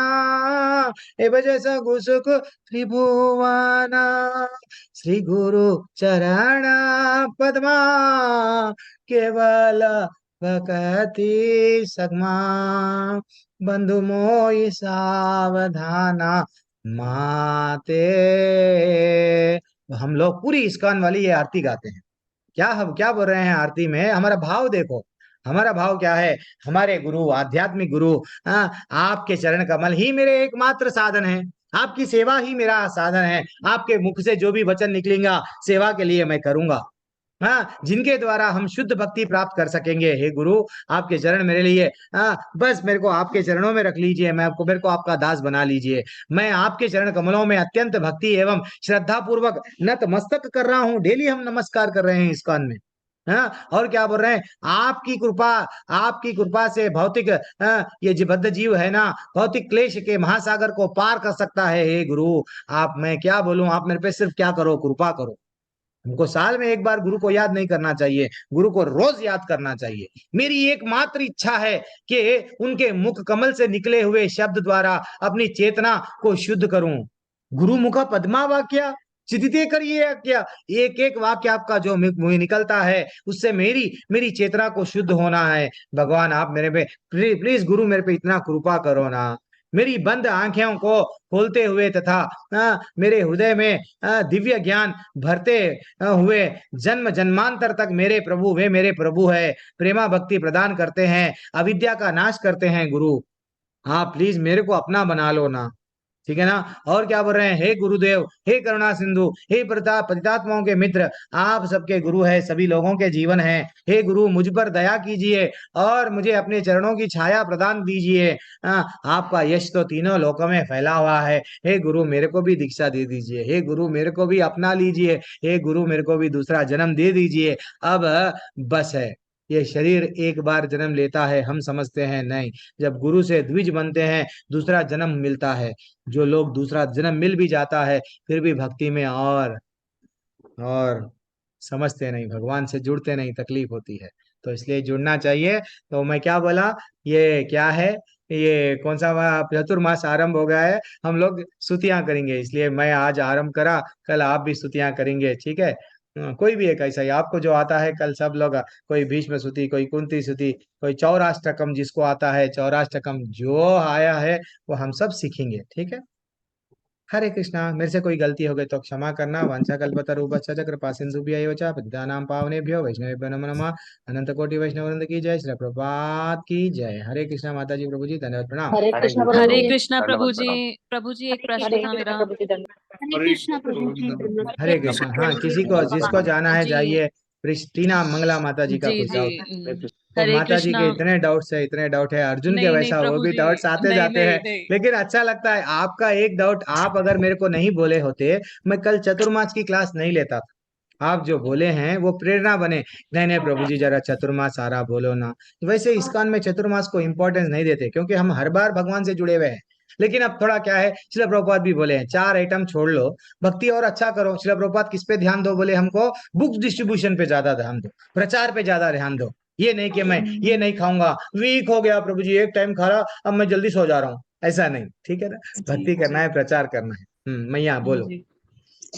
Speaker 2: इबे जैसा गुसुख त्रिभुवना। श्री गुरु चरण पद्मा केवल भक्ति सगमा। बंधु मोहि सावधाना माते। हम लोग पूरी इस्कॉन वाली ये आरती गाते हैं। क्या हम क्या बोल रहे हैं आरती में? हमारा भाव देखो, हमारा भाव क्या है? हमारे गुरु, आध्यात्मिक गुरु, आपके चरण कमल ही मेरे एकमात्र साधन है, आपकी सेवा ही मेरा साधन है। आपके मुख से जो भी वचन निकलेगा सेवा के लिए मैं करूंगा, हाँ, जिनके द्वारा हम शुद्ध भक्ति प्राप्त कर सकेंगे। हे गुरु, आपके चरण मेरे लिए, बस मेरे को आपके चरणों में रख लीजिए, मेरे को आपका दास बना लीजिए। मैं आपके चरण कमलों में अत्यंत भक्ति एवं श्रद्धा पूर्वक नतमस्तक कर रहा हूँ। डेली हम नमस्कार कर रहे हैं इस्कॉन में, हाँ। और क्या बोल रहे हैं? आपकी कृपा से भौतिक, ये जो बद्ध जीव है ना, भौतिक क्लेश के महासागर को पार कर सकता है। हे गुरु, आप, मैं क्या बोलूं, आप मेरे पे सिर्फ क्या करो, कृपा करो। हमको साल में एक बार गुरु को याद नहीं करना चाहिए, गुरु को रोज याद करना चाहिए। मेरी एकमात्र इच्छा है कि उनके मुख कमल से निकले हुए शब्द द्वारा अपनी चेतना को शुद्ध करूं। गुरु मुख पद्मा वाक्य चिदिते करिए क्या, एक एक वाक्य आपका जो मुंह निकलता है उससे मेरी चेतना को शुद्ध होना है। भगवान, आप मेरे पे प्लीज गुरु, मेरे पे इतना कृपा करो ना। मेरी बंद आंखों को खोलते हुए तथा मेरे हृदय में दिव्य ज्ञान भरते हुए जन्म जन्मांतर तक मेरे प्रभु, वे मेरे प्रभु है, प्रेमा भक्ति प्रदान करते हैं, अविद्या का नाश करते हैं। गुरु, हाँ प्लीज मेरे को अपना बना लो ना, ठीक है ना। और क्या बोल रहे हैं? हे गुरुदेव, हे करुणा सिंधु, हे पतितात्माओं के मित्र, आप सबके गुरु है, सभी लोगों के जीवन है। हे गुरु, मुझ पर दया कीजिए और मुझे अपने चरणों की छाया प्रदान दीजिए। आपका यश तो तीनों लोकों में फैला हुआ है। हे गुरु, मेरे को भी दीक्षा दे दीजिए। हे गुरु, मेरे को भी अपना लीजिए। हे गुरु, मेरे को भी दूसरा जन्म दे दीजिए। अब बस है, ये शरीर एक बार जन्म लेता है, हम समझते हैं नहीं, जब गुरु से द्विज बनते हैं दूसरा जन्म मिलता है। जो लोग दूसरा जन्म मिल भी जाता है फिर भी भक्ति में और समझते नहीं, भगवान से जुड़ते नहीं, तकलीफ होती है। तो इसलिए जुड़ना चाहिए। तो मैं क्या बोला, ये क्या है, ये कौन सा चतुर्मास आरंभ हो गया है, हम लोग स्तुतियां करेंगे। इसलिए मैं आज आरंभ करा, कल आप भी स्तुतियां करेंगे, ठीक है। कोई भी एक ऐसा ही आपको जो आता है, कल सब लोग, कोई भीष्म स्तुति, कोई कुंती स्तुति, कोई चौराष्टकम, जिसको आता है चौराष्टकम जो आया है वो हम सब सीखेंगे, ठीक है। हरे कृष्णा। मेरे से कोई गलती हो गई तो क्षमा करना। वंशा कल्पतरुभ्यश्च कृपा सिन्धुभ्यैव च पतितानां पावनेभ्यो वैष्णवेभ्यो नमो नमः। अनंत कोटि वैष्णव वृंद की जय। श्री प्रभुपाद की जय। हरे कृष्णा। माता जी, प्रभु जी, धन्यवाद, प्रणाम।
Speaker 9: हरे कृष्णा प्रभु
Speaker 10: हरे
Speaker 9: जी।
Speaker 10: कृष्णा प्रभु
Speaker 6: धन्यवाद,
Speaker 10: जी। प्रभु जी, एक प्रश्न
Speaker 9: हरे
Speaker 10: था
Speaker 9: कृष्णा
Speaker 10: मेरा।
Speaker 9: प्रभु जी, धन्यवाद।
Speaker 8: हरे कृष्णा प्रभु जी।
Speaker 2: हरे कृष्णा। हाँ, किसी को जिसको जाना है
Speaker 10: जी
Speaker 2: जाइए। क्रिस्टीना मंगला माता जी का
Speaker 10: जी
Speaker 2: कुछ
Speaker 10: जी
Speaker 2: डाउट, तो
Speaker 10: हरे
Speaker 2: माता जी
Speaker 10: कृष्णा।
Speaker 2: के इतने डाउट्स है, इतने डाउट है, अर्जुन के
Speaker 10: नहीं नहीं
Speaker 2: वैसा वो
Speaker 10: प्रभु
Speaker 2: भी
Speaker 10: जी,
Speaker 2: डाउट्स आते
Speaker 10: नहीं
Speaker 2: जाते
Speaker 10: नहीं
Speaker 2: हैं।
Speaker 10: नहीं।
Speaker 2: लेकिन अच्छा लगता है आपका एक डाउट, आप अगर मेरे को नहीं बोले होते, मैं कल चतुर्मास की क्लास नहीं लेता था। आप जो बोले हैं वो प्रेरणा बने, नहीं नहीं प्रभु जी जरा चतुर्मास सारा बोलो ना। वैसे इस्कॉन में चतुर्मास को इम्पोर्टेंस नहीं देते, क्योंकि हम हर बार भगवान से जुड़े हुए हैं। लेकिन अब थोड़ा क्या है, श्रील प्रभुपाद भी बोले हैं 4 आइटम छोड़ लो, भक्ति और अच्छा करो। श्रील प्रभुपाद किस पे ध्यान दो बोले? हमको बुक्स डिस्ट्रीब्यूशन पे ज्यादा ध्यान दो, प्रचार पे ज्यादा ध्यान दो। ये नहीं कि मैं ये नहीं खाऊंगा, वीक हो गया प्रभु जी, एक टाइम खा रहा, अब मैं जल्दी सो जा रहा हूँ, ऐसा नहीं, ठीक है ना। भक्ति करना है, प्रचार करना है। मैया बोलो।
Speaker 10: जी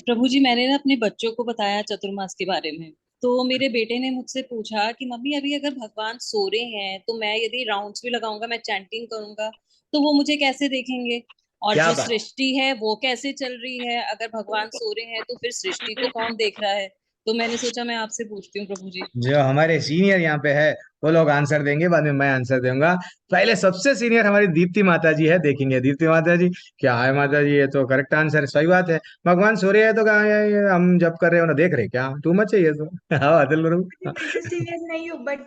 Speaker 10: प्रभु जी, मैंने ना अपने बच्चों को बताया चतुर्मास के बारे में। तो मेरे बेटे ने मुझसे पूछा कि मम्मी, अभी अगर भगवान सो रहे हैं तो मैं यदि राउंड्स भी लगाऊंगा, मैं चैंटिंग करूंगा, तो वो मुझे कैसे देखेंगे? और
Speaker 2: क्या
Speaker 10: जो
Speaker 2: बात।
Speaker 10: सृष्टि है वो कैसे चल रही है? अगर भगवान सो रहे हैं तो फिर सृष्टि को कौन देख रहा है? तो मैंने सोचा मैं आपसे पूछती हूँ प्रभु जी।
Speaker 2: जो हमारे सीनियर यहाँ पे है वो लोग आंसर देंगे, बाद में मैं आंसर दूंगा। पहले सबसे सीनियर हमारी दीप्ति माता जी है, देखेंगे दीप्ति माता जी क्या है। माता जी ये तो करेक्ट आंसर है, सही बात है। भगवान सो रहे हैं तो कहा ये हम जब कर रहे हो ना देख रहे क्या, टू मच है ये तो। हाँ अदिल गुरु।
Speaker 4: मैं तो सीरियस नहीं हूँ, बट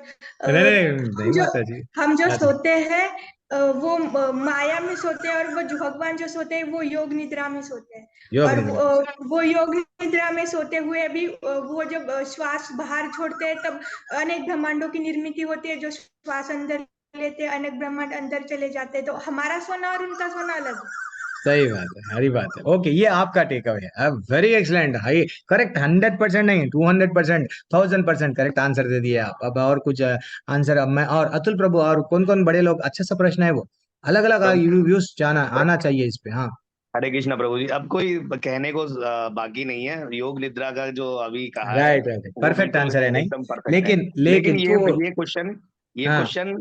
Speaker 2: नहीं नहीं नहीं माता जी।
Speaker 4: हम जो
Speaker 2: अच्छा
Speaker 4: सोते हैं वो माया में सोते हैं, और वो जो भगवान जो सोते हैं वो योग निद्रा में सोते हैं।
Speaker 2: योग
Speaker 4: और
Speaker 2: निद्रा।
Speaker 4: वो योग निद्रा में सोते हुए भी वो जब श्वास बाहर छोड़ते हैं तब अनेक ब्रह्मांडों की निर्मित होती है। जो श्वास अंदर लेते हैं अनेक ब्रह्मांड अंदर चले जाते हैं, तो हमारा सोना और उनका सोना अलग है।
Speaker 2: सही बात है, हरी बात है। ओके, ये आपका टेक अवे है, वेरी एक्सलेंट, हाई करेक्ट, 100% नहीं 200%, 1000% करेक्ट आंसर दे दिए आप। अब और कुछ आंसर अब मैं और अतुल प्रभु और कौन कौन बड़े लोग, अच्छा सा प्रश्न है वो, अलग अलग
Speaker 6: प्रभु
Speaker 2: व्यूज जाना आना चाहिए इस पे। हाँ
Speaker 6: हरे कृष्णा प्रभु जी, अब कोई कहने को बाकी नहीं है। योग निद्रा का जो अभी कहा है
Speaker 2: राइट राइट,
Speaker 6: वो
Speaker 2: परफेक्ट
Speaker 6: बिल्कुल
Speaker 2: आंसर है नहीं।
Speaker 6: एकदम परफेक्ट है।
Speaker 2: लेकिन
Speaker 6: लेकिन
Speaker 2: लेकिन तो
Speaker 6: ये
Speaker 2: हाँ
Speaker 6: क्वेश्चन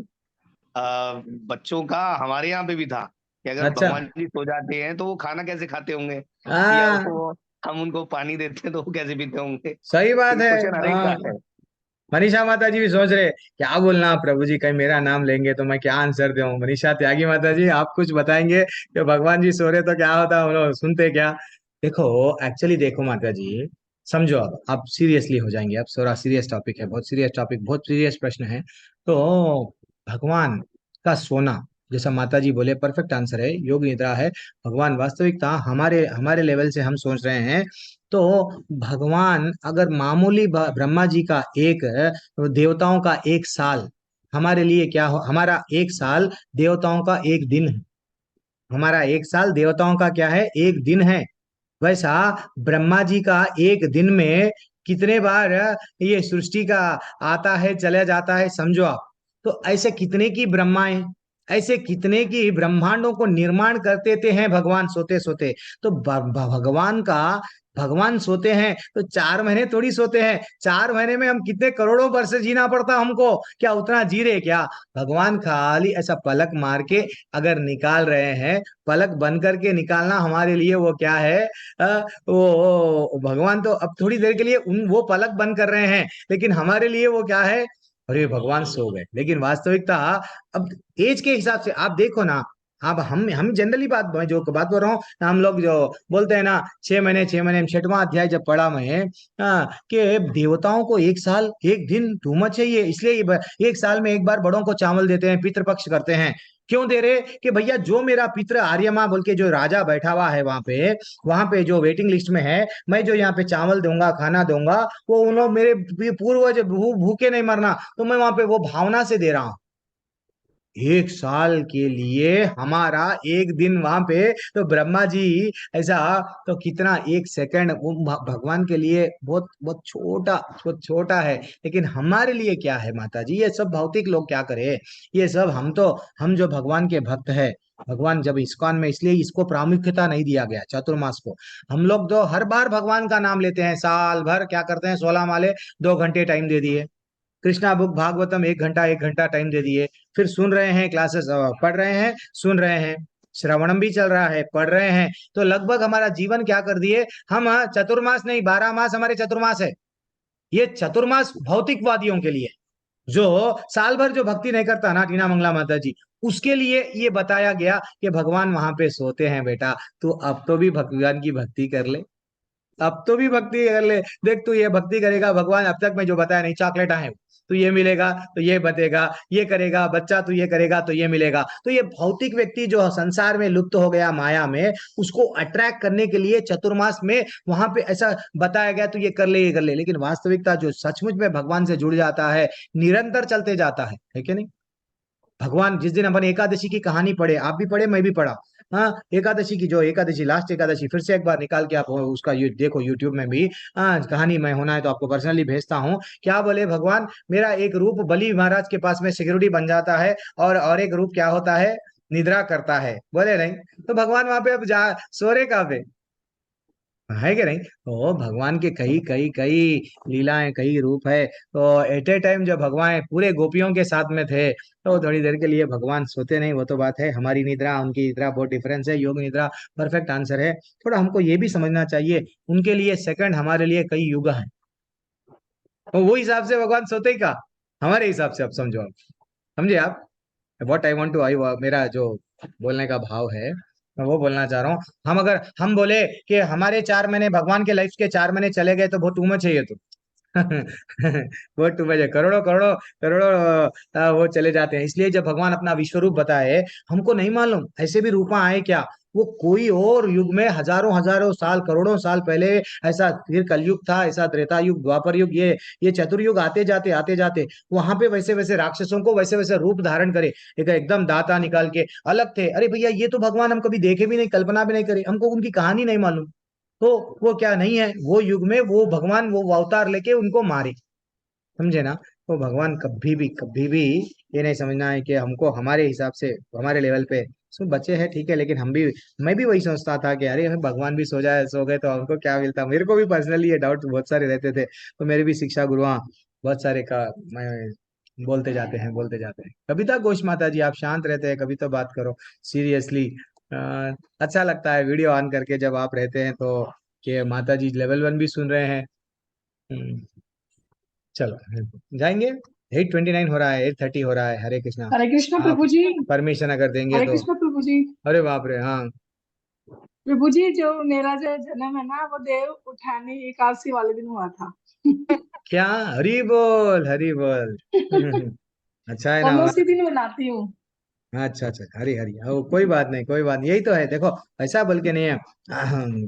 Speaker 6: बच्चों का हमारे यहाँ पे भी था कि अगर
Speaker 2: अच्छा
Speaker 6: भगवान जी सो जाते हैं तो वो खाना कैसे खाते होंगे, या
Speaker 2: हाँ
Speaker 6: वो हम उनको पानी देते हैं तो वो कैसे पीते होंगे।
Speaker 2: सही
Speaker 6: तो
Speaker 2: बात
Speaker 6: ये
Speaker 2: है।
Speaker 6: क्वेश्चन हर एक का है।
Speaker 2: मनीषा माता जी भी सोच रहे क्या बोलना प्रभु जी, कहीं मेरा नाम लेंगे तो मैं क्या आंसर दूं। मनीषा त्यागी माता जी आप कुछ बताएंगे कि भगवान जी सो रहे तो क्या होता, हम लोग सुनते क्या। देखो एक्चुअली देखो माता जी, समझो अब आप सीरियसली हो जाएंगे। अब थोड़ा सीरियस टॉपिक है, बहुत सीरियस टॉपिक, बहुत सीरियस प्रश्न है। तो भगवान का सोना, जैसा माता जी बोले परफेक्ट आंसर है, योग निद्रा है। भगवान वास्तविकता हमारे हमारे लेवल से हम सोच रहे हैं तो भगवान अगर मामूली ब्रह्मा जी का एक देवताओं का एक साल हमारे लिए क्या हो, हमारा एक साल देवताओं का एक दिन है। हमारा एक साल देवताओं का क्या है, एक दिन है। वैसा ब्रह्मा जी का एक दिन में कितने बार ये सृष्टि का आता है चला जाता है, समझो आप। तो ऐसे कितने की ब्रह्माएं, ऐसे कितने की ब्रह्मांडों को निर्माण करते थे हैं भगवान सोते सोते। तो भगवान का, भगवान सोते हैं तो 4 महीने थोड़ी सोते हैं। 4 महीने में हम कितने करोड़ों वर्ष जीना पड़ता हमको, क्या उतना जी रहे क्या। भगवान खाली ऐसा पलक मार के अगर निकाल रहे हैं, पलक बंद करके निकालना हमारे लिए वो क्या है, भगवान तो अब थोड़ी देर के लिए उन वो पलक बंद कर रहे हैं, लेकिन हमारे लिए वो क्या है, अरे भगवान सो गए। लेकिन वास्तविकता अब एज के हिसाब से आप देखो ना। अब हम जनरली बात, मैं जो बात बोल रहा हूँ, हम लोग जो बोलते हैं ना 6 महीने 6 महीने, 6वां अध्याय जब पढ़ा मैं, कि देवताओं को एक साल एक दिन टू मच है ये, इसलिए एक साल में एक बार बड़ों को चावल देते हैं, पितृपक्ष करते हैं। क्यों दे रहे कि भैया जो मेरा पितृ आर्यमा बोल के जो राजा बैठा हुआ है वहां पे जो वेटिंग लिस्ट में है, मैं जो यहाँ पे चावल दूंगा खाना दूंगा, वो उन लोग मेरे पूर्वज भूखे नहीं मरना, तो मैं वहां पे वो भावना से दे रहा हूँ। एक साल के लिए हमारा एक दिन वहां पे, तो ब्रह्मा जी ऐसा, तो कितना एक सेकंड वो भगवान के लिए बहुत बहुत छोटा है। लेकिन हमारे लिए क्या है माता जी, ये सब भौतिक लोग क्या करे, ये सब हम तो, हम जो भगवान के भक्त है, भगवान जब इस्कॉन में, इसलिए इसको प्रामुख्यता नहीं दिया गया चातुर्मास को। हम लोग तो हर बार भगवान का नाम लेते हैं, साल भर क्या करते हैं, 16 माले 2 घंटे टाइम दे दिए, कृष्णा बुक भागवतम 1 घंटा 1 घंटा टाइम दे दिए, फिर सुन रहे हैं क्लासेस, पढ़ रहे हैं, सुन रहे हैं, श्रवणम भी चल रहा है, पढ़ रहे हैं। तो लगभग हमारा जीवन क्या कर दिए हम, चतुर्मास नहीं 12 मास हमारे चतुर्मास है। ये चतुर्मास भौतिकवादियों के लिए, जो साल भर जो भक्ति नहीं करता ना, टीना मंगला माता जी, उसके लिए ये बताया गया कि भगवान वहां पे सोते हैं बेटा, तो अब तो भी भगवान की भक्ति कर ले, अब तो भी भक्ति कर ले। देख तू ये भक्ति करेगा, भगवान अब तक मैं जो बताया नहीं, चॉकलेट है तो ये मिलेगा, तो ये बतेगा, ये करेगा बच्चा, तो ये करेगा तो ये मिलेगा। तो ये भौतिक व्यक्ति जो संसार में लुप्त हो गया माया में, उसको अट्रैक्ट करने के लिए चतुर्मास में वहां पे ऐसा बताया गया, तो ये कर ले ये कर ले। लेकिन वास्तविकता जो सचमुच में भगवान से जुड़ जाता है, निरंतर चलते जाता है कि नहीं। भगवान जिस दिन अपन एकादशी की कहानी पढ़े, आप भी पढ़े मैं भी पढ़ा, हाँ एकादशी की, जो एकादशी लास्ट एकादशी, फिर से एक बार निकाल के आप उसका देखो यूट्यूब में भी, हाँ कहानी में होना है तो आपको पर्सनली भेजता हूँ। क्या बोले भगवान, मेरा एक रूप बलि महाराज के पास में सिक्योरिटी बन जाता है, और एक रूप क्या होता है, निद्रा करता है, बोले नहीं। तो भगवान वहां पे अब जा सो रहे कहाँ पे, है कि नहीं। तो भगवान के कई कई कई लीलाएं, कई रूप है। तो एट ए टाइम जब भगवान पूरे गोपियों के साथ में थे, तो थोड़ी देर के लिए भगवान सोते नहीं, वो तो बात है। हमारी निद्रा उनकी निद्रा बहुत डिफरेंस है, योग निद्रा परफेक्ट आंसर है। थोड़ा हमको ये भी समझना चाहिए, उनके लिए सेकंड, हमारे लिए कई युग हैं। तो वो हिसाब से भगवान सोते ही का हमारे हिसाब से, आप समझो, आप समझे आप व्हाट आई वांट टू, आई मेरा जो बोलने का भाव है मैं वो बोलना चाह रहा हूँ। हम अगर हम बोले कि हमारे 4 महीने भगवान के लाइफ के 4 महीने चले गए तो बहुत टू मच है ये तो। बहुत टू मच है, करोड़ों करोड़ों करोड़ों वो चले जाते हैं। इसलिए जब भगवान अपना विश्व रूप बताए, हमको नहीं मालूम ऐसे भी रूपा आए क्या, वो कोई और युग में हजारों हजारों साल करोड़ों साल पहले ऐसा, फिर कलयुग था, ऐसा त्रेता युग, द्वापर युग, ये चतुर्युग आते जाते वहां पे वैसे वैसे राक्षसों को वैसे वैसे रूप धारण करे, एक एकदम दाता निकाल के अलग थे। अरे भैया ये तो भगवान हम कभी देखे भी नहीं, कल्पना भी नहीं करे, हमको उनकी कहानी नहीं मालूम। तो वो क्या नहीं है, वो युग में वो भगवान वो अवतार लेके उनको मारे, समझे ना। तो भगवान कभी भी ये नहीं समझना है कि हमको हमारे हिसाब से हमारे लेवल पे सो बच्चे हैं, ठीक है, लेकिन मैं भी वही सोचता था कि अरे हमें भगवान भी सो गए तो हमको क्या मिलता। मेरे को भी पर्सनली ये डाउट बहुत सारे रहते थे, तो मेरे भी शिक्षा गुरुआ बहुत सारे का मैं बोलते जाते हैं। कविता घोष माता जी आप शांत रहते हैं, कभी तो बात करो सीरियसली। अच्छा लगता है वीडियो ऑन करके जब आप रहते हैं तो, कि माता जी लेवल 1 भी सुन रहे हैं। हम्म, चलो जाएंगे। 8:29 हो रहा है, 8:30 हो रहा है। हरे कृष्णा।
Speaker 9: हरे कृष्णा
Speaker 2: आप
Speaker 9: प्रभु जी।
Speaker 2: परमिशन अगर देंगे
Speaker 9: हरे
Speaker 2: तो।
Speaker 9: कृष्णा प्रभु जी।
Speaker 2: अरे बाप रे, हाँ।
Speaker 9: प्रभु जी जो मेरा जो जन्म है ना वो देव उठानी एकादशी वाले दिन हुआ था।
Speaker 2: क्या, हरी बोल हरी बोल। अच्छा है
Speaker 9: और
Speaker 2: ना।
Speaker 9: मैं उसी दिन मनाती हूँ।
Speaker 2: अच्छा अच्छा, हरी हरी, कोई बात नहीं, कोई बात नहीं, यही तो है। देखो ऐसा बोल के नहीं है,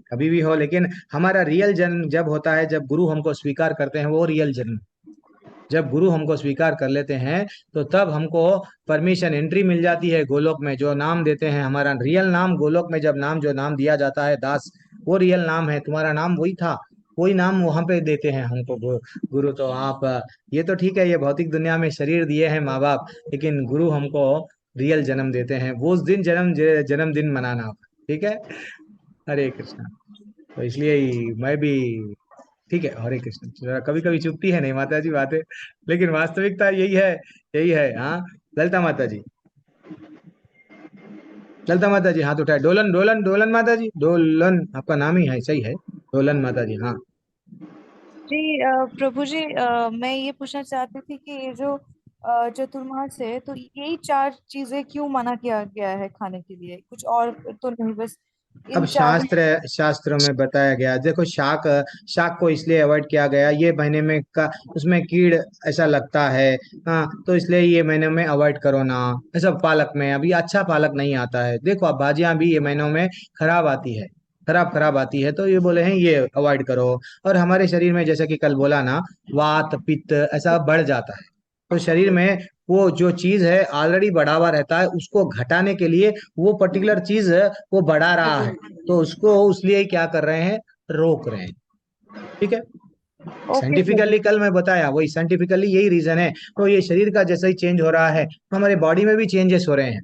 Speaker 2: कभी भी हो, लेकिन हमारा रियल जन्म जब होता है, जब गुरु हमको स्वीकार करते हैं, वो रियल जन्म। जब गुरु हमको स्वीकार कर लेते हैं तो तब हमको परमिशन एंट्री मिल जाती है गोलोक में। जो नाम देते हैं हमारा रियल नाम, गोलोक में जब जो नाम दिया जाता है दास, वो रियल नाम है। तुम्हारा नाम वही था, वही नाम वहां पे देते हैं हमको गुरु। तो आप ये तो ठीक है, ये भौतिक दुनिया में शरीर दिए हैं माँ बाप, लेकिन गुरु हमको रियल जन्म देते हैं। वो उस दिन जन्मदिन मनाना आप, ठीक है। हरे कृष्णा। तो इसलिए ही मैं भी, ठीक है, हरे कृष्ण। कभी कभी चुपती है नहीं माता जी बातें, लेकिन वास्तविकता यही है। हाँ, ललिता माता जी, ललिता माता जी हाथ उठाए। डोलन डोलन डोलन माता जी, डोलन आपका नाम ही है, सही है, डोलन माता जी। हाँ
Speaker 11: जी प्रभु जी, मैं ये पूछना चाहती थी कि ये जो चतुर्मास है तो यही 4 चीजें क्यों मना किया गया है खाने के लिए, कुछ और तो नहीं, बस
Speaker 2: अब
Speaker 11: इन 4 ही।
Speaker 2: शास्त्रों में बताया गया, देखो शाक शाक को इसलिए अवॉइड किया गया, ये महीने में का उसमें कीड़ ऐसा लगता है। हाँ, तो इसलिए ये महीने में अवॉइड करो ना। ऐसा पालक में अभी अच्छा पालक नहीं आता है, देखो आप भाजियां भी ये महीनों में खराब आती है, खराब खराब आती है, तो ये बोले हैं ये अवॉइड करो। और हमारे शरीर में जैसे कि कल बोला ना, वात पित्त ऐसा बढ़ जाता है, तो शरीर में वो जो चीज है ऑलरेडी बढ़ा हुआ रहता है, उसको घटाने के लिए वो पर्टिकुलर चीज वो बढ़ा रहा है, तो उसको इसलिए क्या कर रहे हैं, रोक रहे हैं, ठीक है।
Speaker 11: ओके प्रभु।
Speaker 2: साइंटिफिकली कल मैं बताया, वही साइंटिफिकली यही रीजन है। तो ये शरीर का जैसे ही चेंज हो रहा है, तो हमारे बॉडी में भी चेंजेस हो रहे हैं।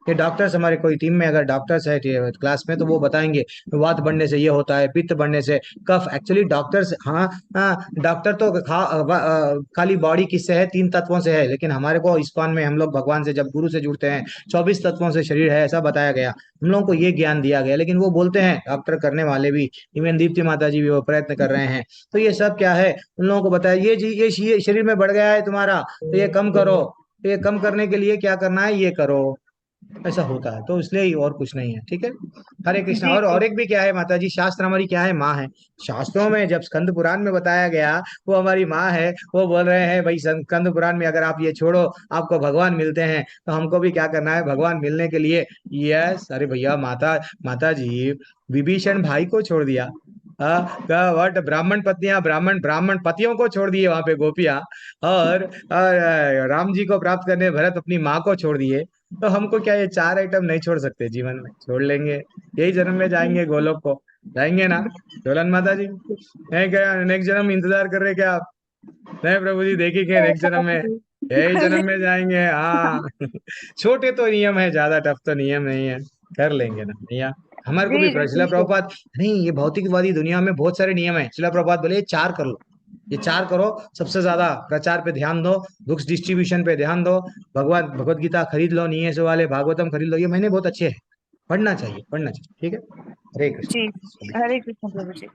Speaker 2: ये डॉक्टर्स, हमारे कोई टीम में अगर डॉक्टर्स है क्लास में, तो वो बताएंगे वात बढ़ने से ये होता है, पित्त बढ़ने से कफ। एक्चुअली डॉक्टर्स, हाँ हाँ, डॉक्टर तो खाली बॉडी किससे है, 3 तत्वों से है, लेकिन हमारे को इस्कॉन में हम लोग भगवान से जब गुरु से जुड़ते हैं 24 तत्वों से शरीर है, ऐसा बताया गया, हम लोगों को ये ज्ञान दिया गया। लेकिन वो बोलते हैं डॉक्टर करने वाले भी, इवन दीप्ति माता जी भी वो प्रयत्न कर रहे हैं। तो ये सब क्या है, उन लोगों को बताया ये शरीर में बढ़ गया है तुम्हारा, तो ये कम करो। तो ये कम करने के लिए क्या करना है, ये करो, ऐसा होता है। तो इसलिए ही, और कुछ नहीं है, ठीक है। हरे कृष्णा।
Speaker 11: जी
Speaker 2: और एक भी क्या है माता जी, शास्त्र हमारी क्या है, माँ है। शास्त्रों में जब स्कंद पुराण में बताया गया, वो हमारी माँ है। वो बोल रहे हैं भाई स्कंद पुराण में अगर आप ये छोड़ो आपको भगवान मिलते हैं, तो हमको भी क्या करना है भगवान मिलने के लिए। यस, अरे भैया माता माता जी विभीषण भाई को छोड़ दिया, वट ब्राह्मण पत्नियां, ब्राह्मण ब्राह्मण पतियों को छोड़ दिए वहां पे गोपियां, और राम जी को प्राप्त करने भरत अपनी माँ को छोड़ दिए। तो हमको क्या ये 4 आइटम नहीं छोड़ सकते जीवन में, छोड़ लेंगे, यही जन्म में जाएंगे गोलोक को, जाएंगे ना। डोलन माता जी, नहीं क्या नेक्स्ट जन्म इंतजार कर रहे क्या आप? नहीं प्रभु जी, देखेंगे नेक्स्ट जन्म में, यही जन्म में जाएंगे। हाँ। छोटे तो नियम है, ज्यादा टफ तो नियम नहीं है, कर लेंगे ना भैया। हमारे को भी
Speaker 11: जी जी
Speaker 2: शिला
Speaker 11: ठीक है।
Speaker 2: प्रभुपाद, नहीं ये भौतिकवादी दुनिया में बहुत सारे नियम है, शिला प्रभुपाद बोले ये 4 कर लो, ये 4 करो। सबसे ज्यादा प्रचार पे ध्यान दो, बुक्स डिस्ट्रीब्यूशन पे ध्यान दो, भगवत गीता खरीद लो, नीयस वाले भागवतम खरीद लो, ये महीने बहुत अच्छे हैं, पढ़ना चाहिए, ठीक है। हरे
Speaker 11: जी
Speaker 2: कृष्ण।
Speaker 11: हरे कृष्ण प्रभु जी।